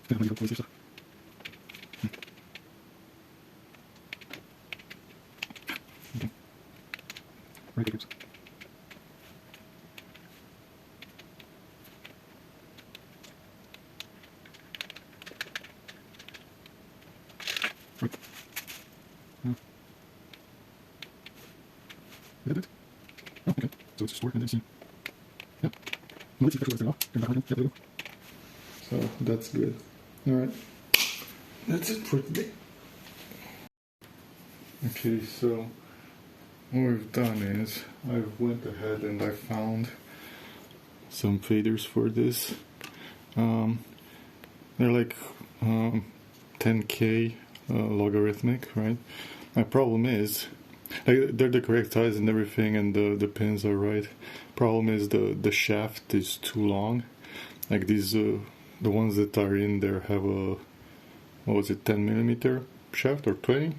Yeah, I'm going to go stuff. Okay. Right, groups. Right. Is that it? Oh, okay. So it's just work and then see. Yeah. Let's see if it works now. Turn back on again. Yeah, there we go. So that's good. Alright. That's it for today. Okay, so what we've done is I went ahead and I found some faders for this. They're like 10K logarithmic, right? My problem is, like, they're the correct size and everything, and the pins are right. Problem is the shaft is too long. Like these the ones that are in there have a, what was it, 10mm shaft or 20?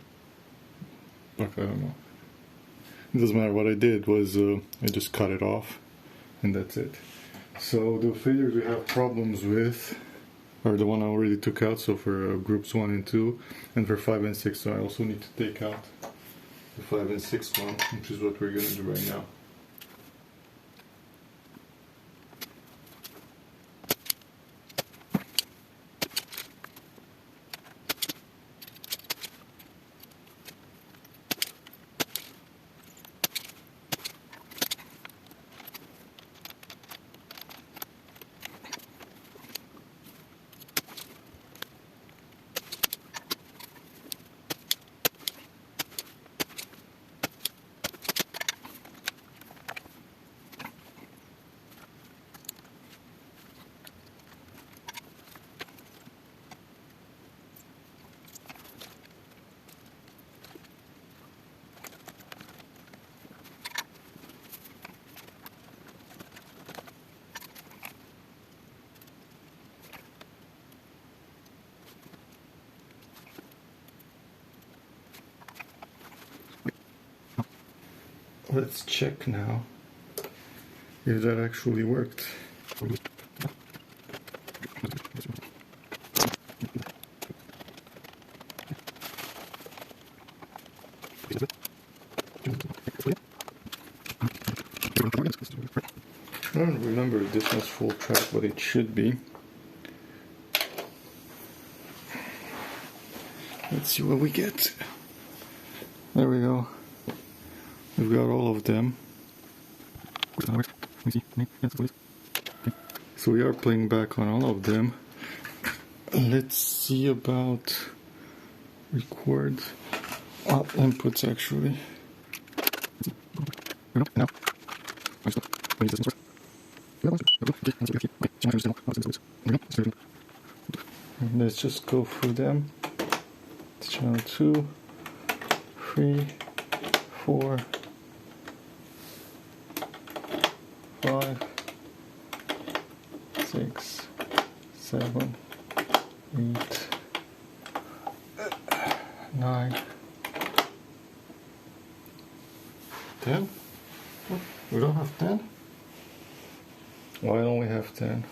Like, I don't know. It doesn't matter. What I did was I just cut it off, and that's it. So the faders we have problems with are the one I already took out, so for groups 1 and 2, and for 5 and 6, so I also need to take out the 5 and 6 one, which is what we're going to do right now. Let's check now if that actually worked. I don't remember if this was full track, but it should be. Let's see what we get. There we go. We've got all of them. So we are playing back on all of them. Let's see about record inputs actually. Let's just go through them. It's channel 2, 3, 4, 5, 6, 7, 8, 9, 10. We don't have 10? Why don't we have 10?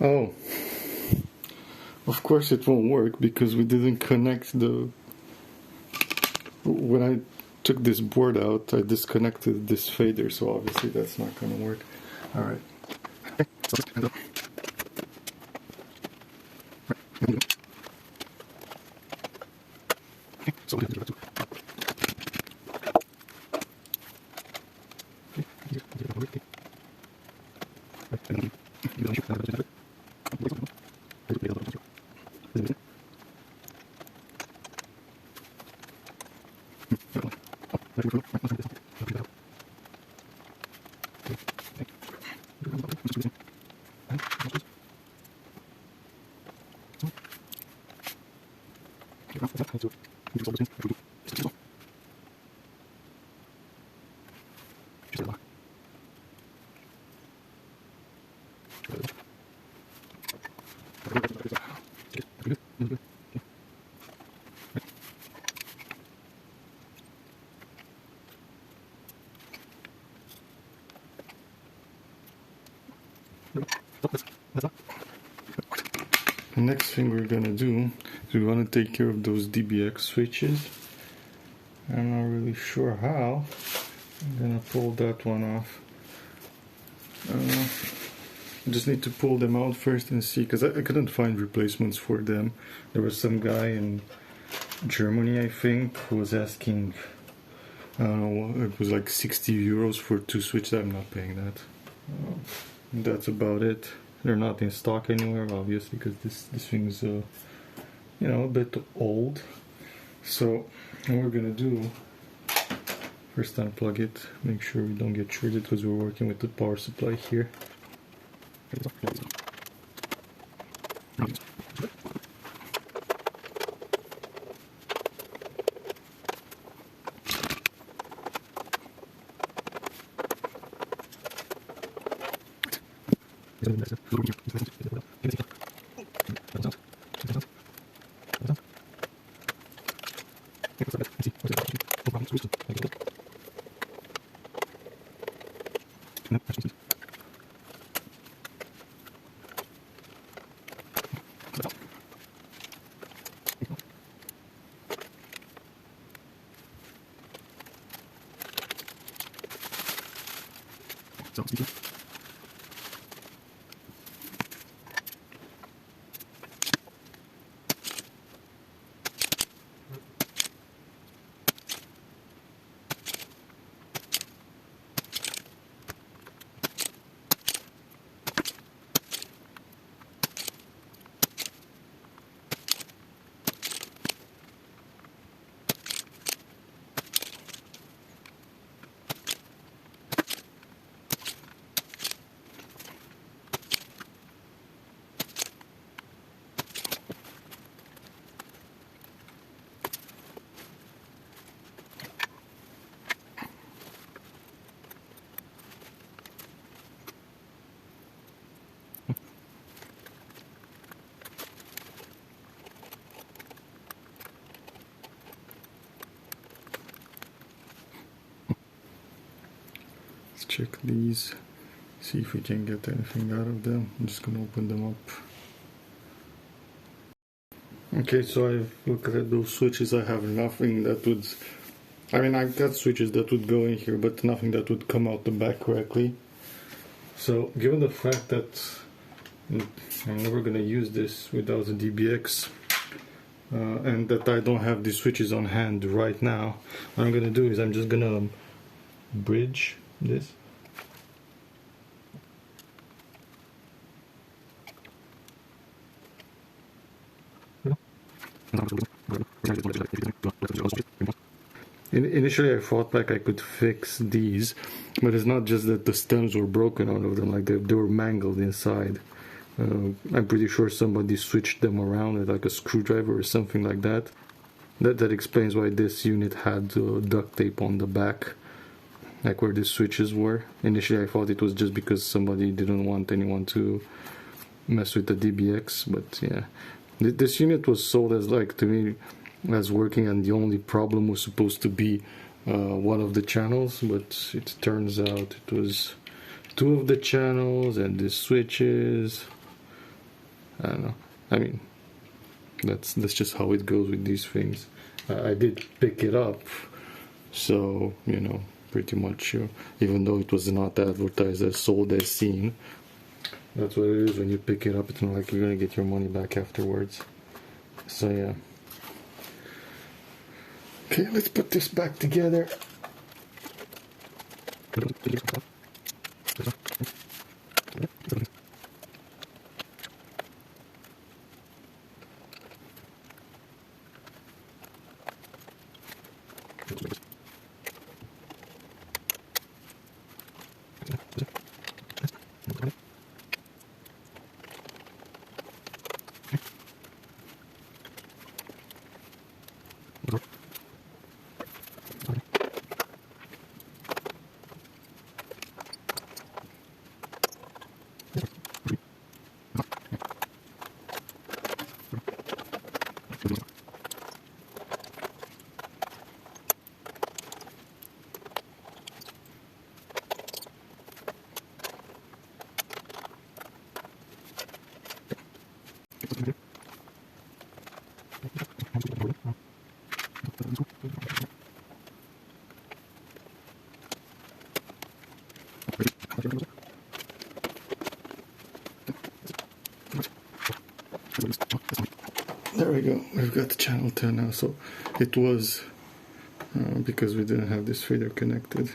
Oh, of course it won't work because we didn't connect the... When I took this board out, I disconnected this fader, so obviously that's not going to work. Alright. The next thing we're gonna do is we're gonna take care of those DBX switches. I'm not really sure how. I'm gonna pull that one off. I just need to pull them out first and see, because I couldn't find replacements for them. There was some guy in Germany, I think, who was asking, I don't know, it was like 60 euros for 2 switches. I'm not paying that. That's about it. They're not in stock anywhere, obviously, because this thing's, you know, a bit old. So what we're gonna do, first unplug it, make sure we don't get shorted because we're working with the power supply here. Let's check these, see if we can get anything out of them. I'm just gonna open them up. Okay, so I've looked at those switches. I have nothing that would, I mean, I got switches that would go in here, but nothing that would come out the back correctly. So given the fact that I'm never gonna use this without the DBX, and that I don't have these switches on hand right now, what I'm gonna do is I'm just gonna bridge this. Initially I thought like I could fix these, but it's not just that the stems were broken out of them, like they were mangled inside. I'm pretty sure somebody switched them around with like a screwdriver or something like that. That explains why this unit had duct tape on the back, like where the switches were. Initially I thought it was just because somebody didn't want anyone to mess with the DBX, but yeah. This unit was sold as, like, to me, as working, and the only problem was supposed to be one of the channels, but it turns out it was two of the channels and the switches. I don't know. I mean, that's just how it goes with these things. I did pick it up, so, you know, pretty much, even though it was not advertised as sold as seen, that's what it is. When you pick it up, it's not like you're gonna get your money back afterwards. So yeah. Okay, let's put this back together. There we go, we've got the channel 10 now, so it was because we didn't have this fader connected.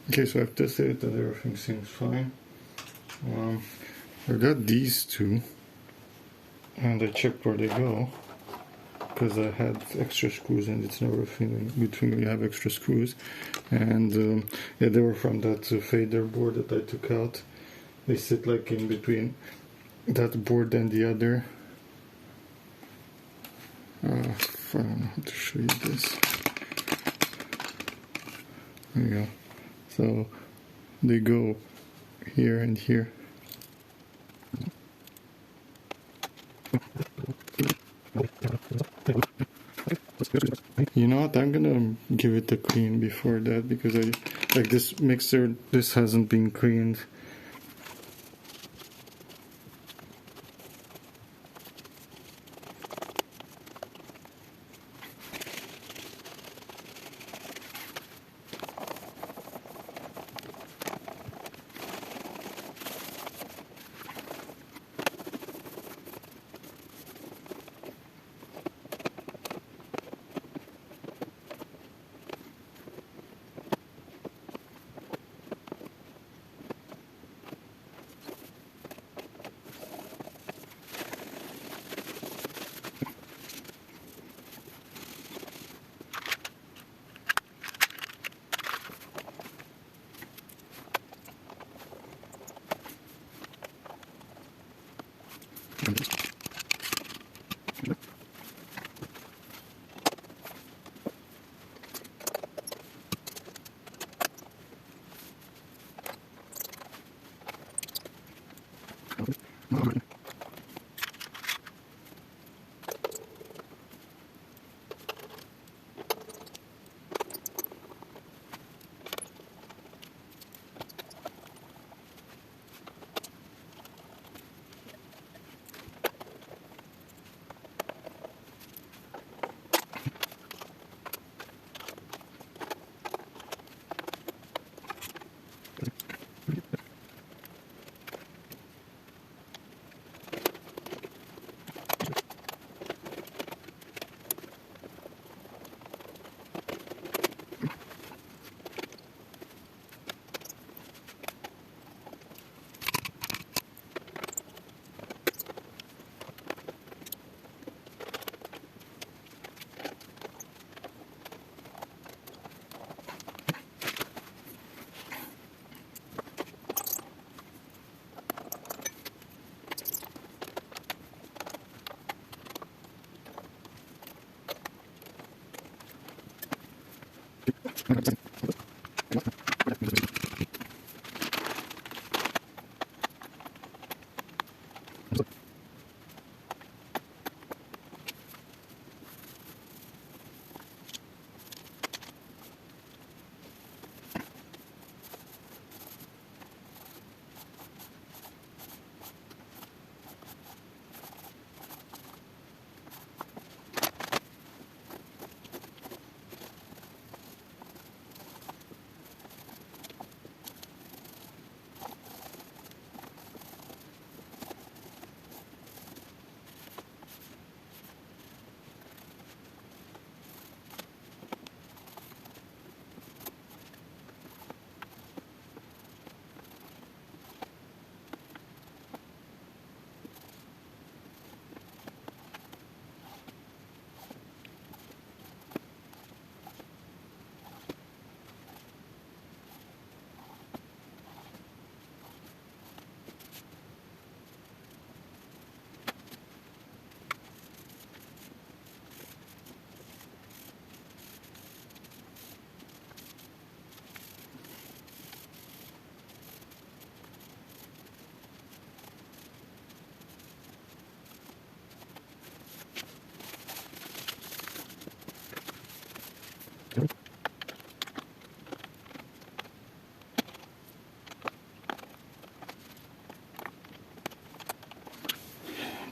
Okay, so I've tested it and everything seems fine. I got these two and I checked where they go, because I had extra screws, and it's never a good thing when you have extra screws. And yeah, they were from that fader board that I took out. They sit like in between that board than the other. I don't know how to show you this. There you go. So they go here and here. You know what? I'm gonna give it a clean before that, because I like this mixer. This hasn't been cleaned.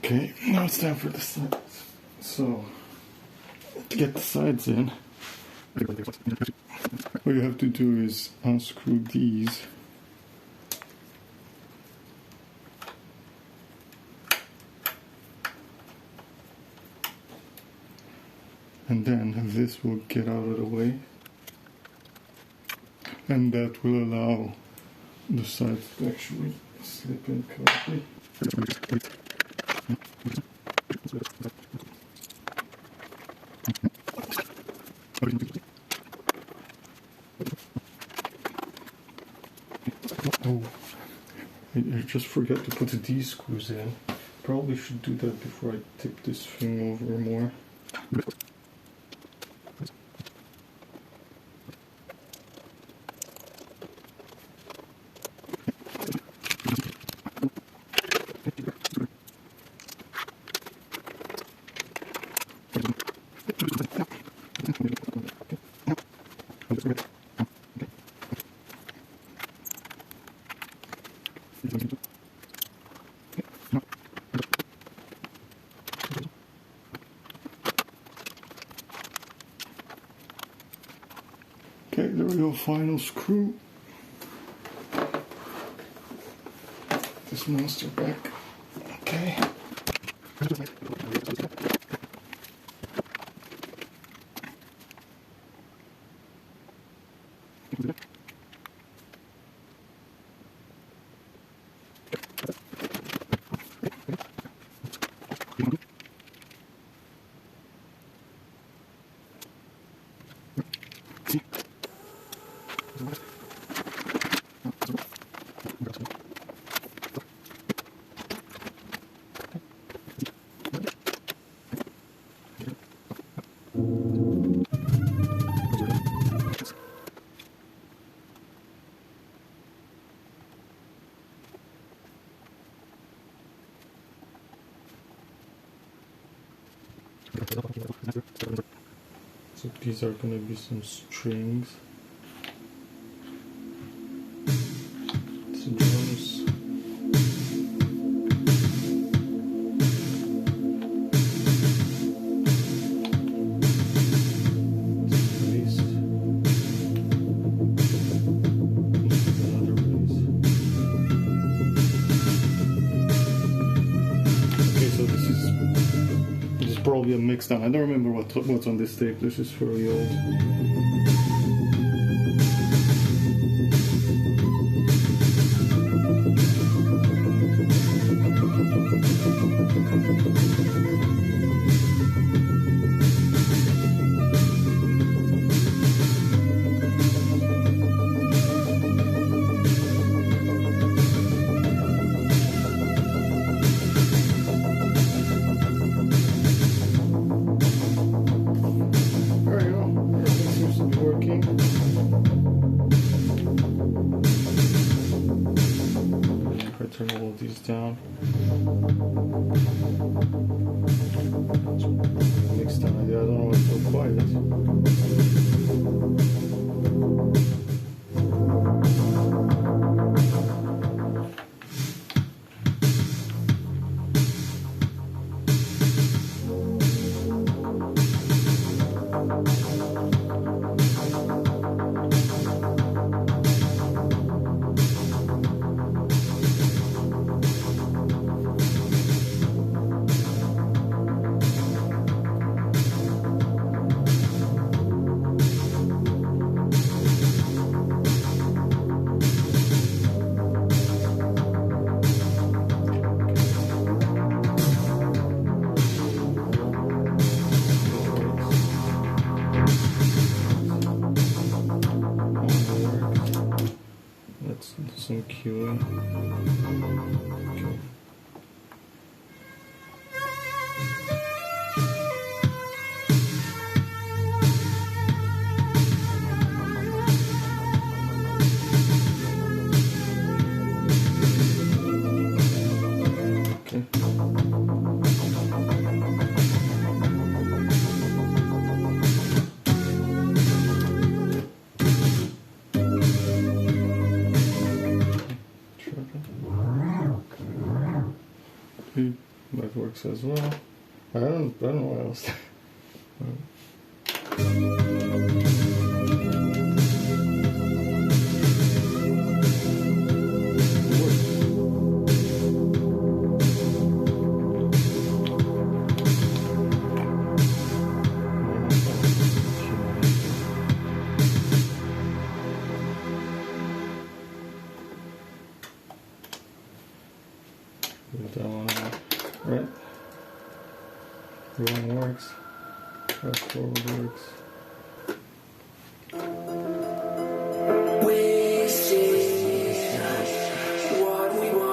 Okay, now it's time for the sides. So, to get the sides in, what you have to do is unscrew these. And then this will get out of the way. And that will allow the sides to actually slip in correctly. Oh, I just forgot to put these screws in. Probably should do that before I tip this thing over more. Okay, there we go, final screw. This monster back. Okay. So these are going to be some strings, some drums. Probably a mix down. I don't remember what's on this tape. This is very old. Turn all of these down. Next time I don't know what's so quiet. Some cueing. Okay. That works as well. I don't know what else. That one out. Right. Rolling works. Fast forward works. We see what we want.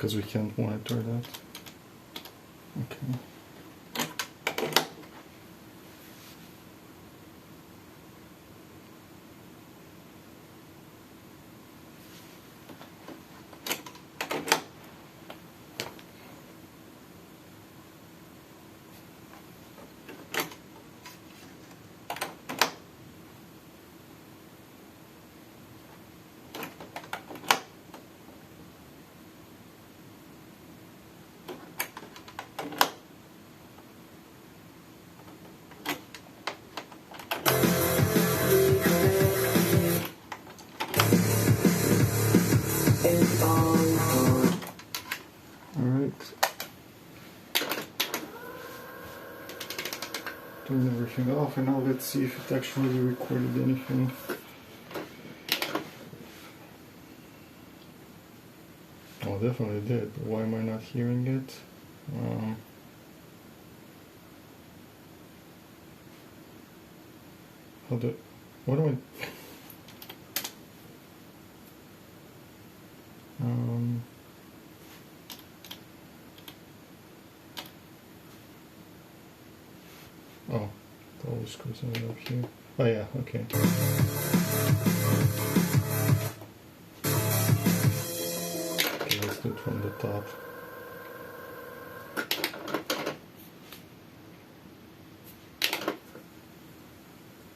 because we can't monitor that. Okay. Turn everything off, and now let's see if it actually recorded anything. Oh, definitely did, but why am I not hearing it? What do I... Oh, it always goes up here. Oh yeah, okay. Okay, let's do it from the top.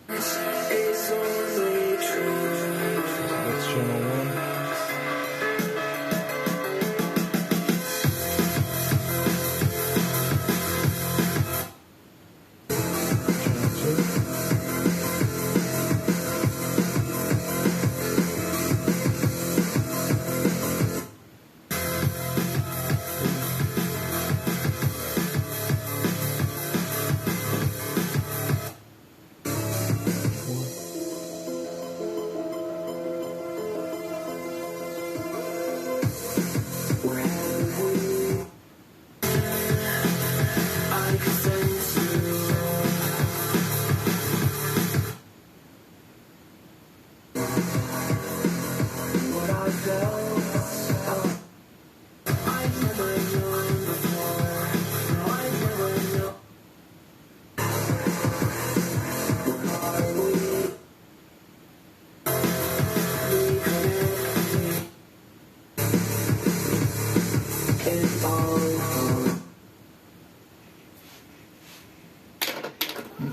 That's channel 1.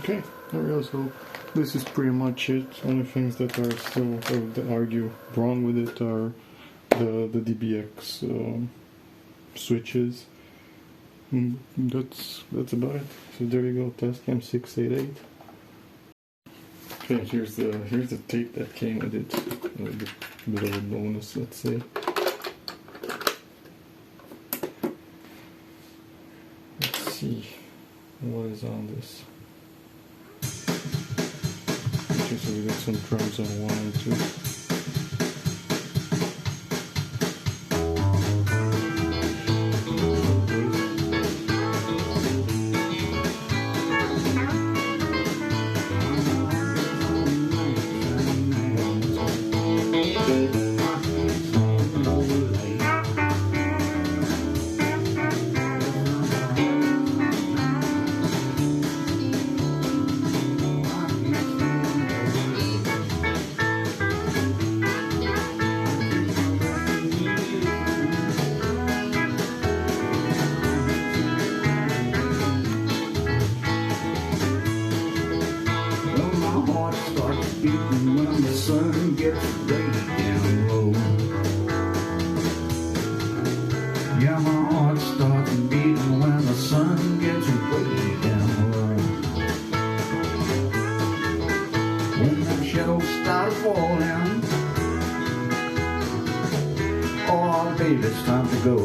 Okay, there we go. So this is pretty much it. Only things that are still, I would argue, wrong with it are the DBX switches. That's about it. So there you go, TASCAM 688. Okay, here's the tape that came with it. A bit of a bonus, let's say. Let's see what is on this. Okay, so we got some drums on 1 and 2. When the sun gets way down low, yeah, my heart starts beating when the sun gets way down low. When the shadows start falling, oh baby, it's time to go.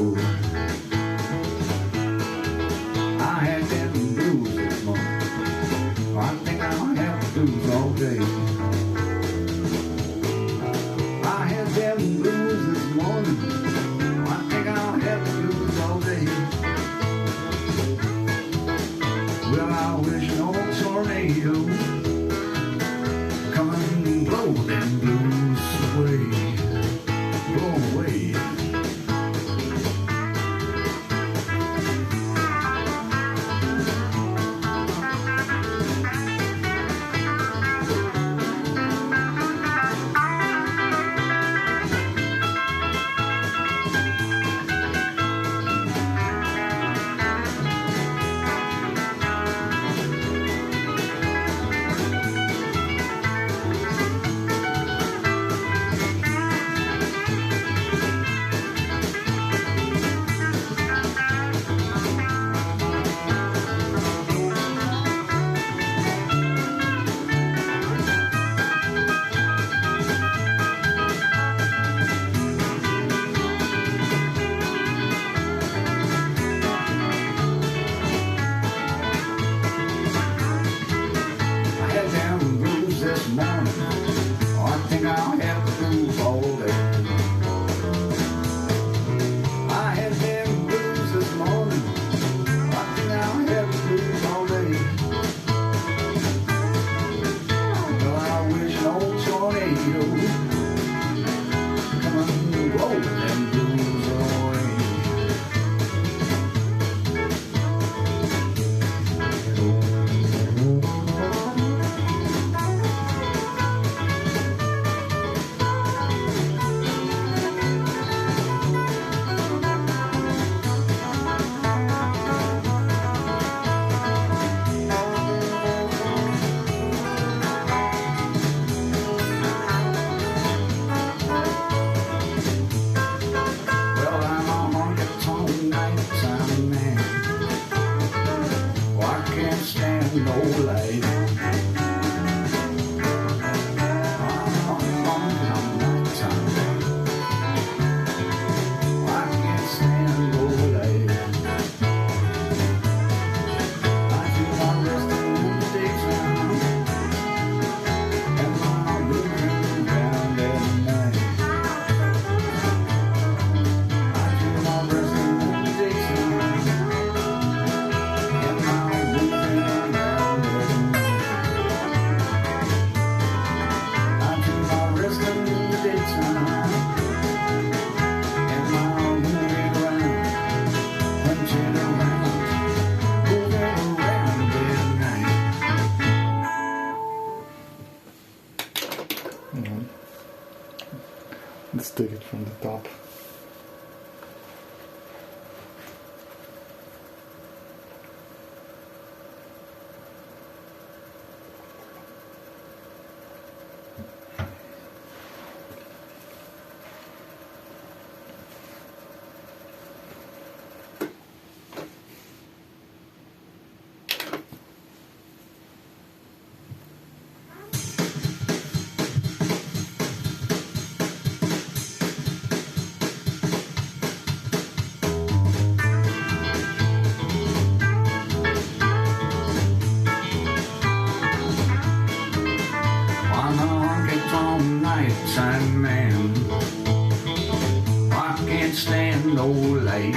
I had them blues this morning. I think I'll have blues all day. I had them blues this morning. I think I'll have blues all day. Well, I wish an old tornado come and blow them blues away. Blow away. no light. Let's take it from the top. Nighttime man, I can't stand no light.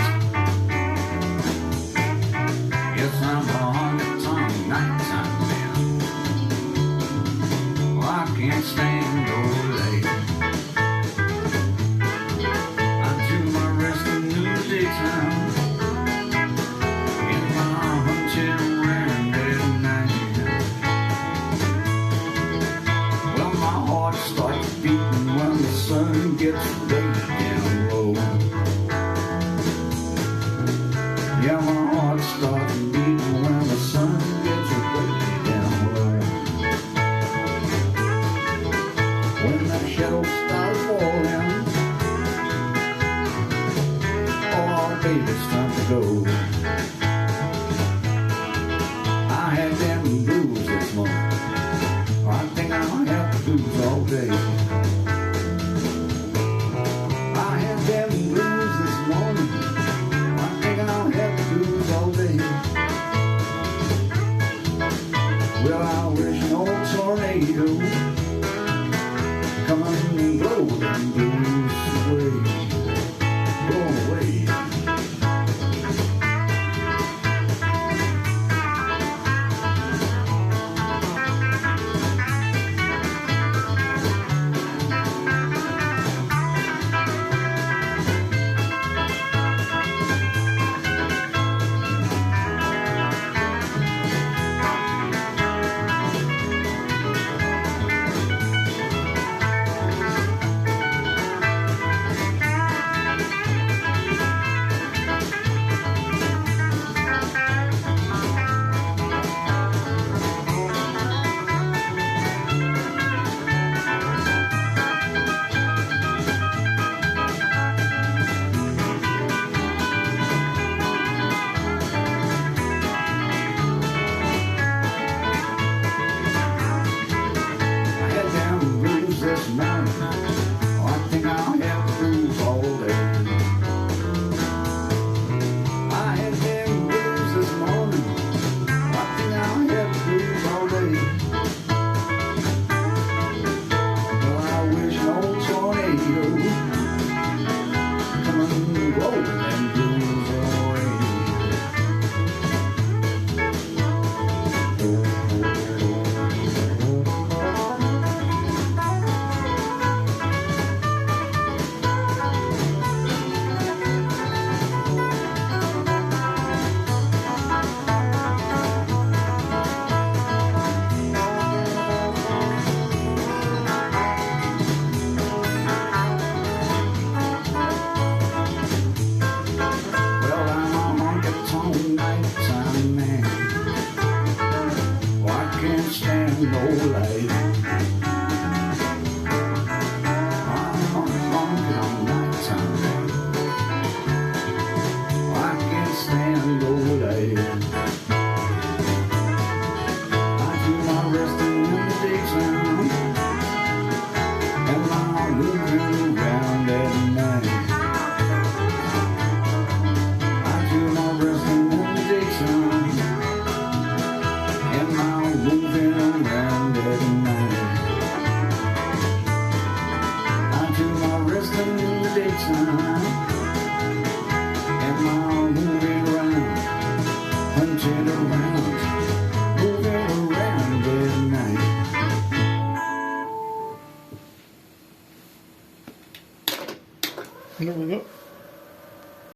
Yes, I'm a honky-tonk nighttime man, I can't stand no light. I do my rest in the daytime, in my hunting around at night. Well, my heart starts beating when the sun gets way down low. Yeah, my heart starts beating when the sun gets way down low. When the shadows start falling, oh baby, it's time to go. I had them blues this morning, I think I'll have the blues all day. I had them blues this morning, I think I'll have the blues all day. Well, I wish an old tornado come and blow them blues away, blow away. There we go.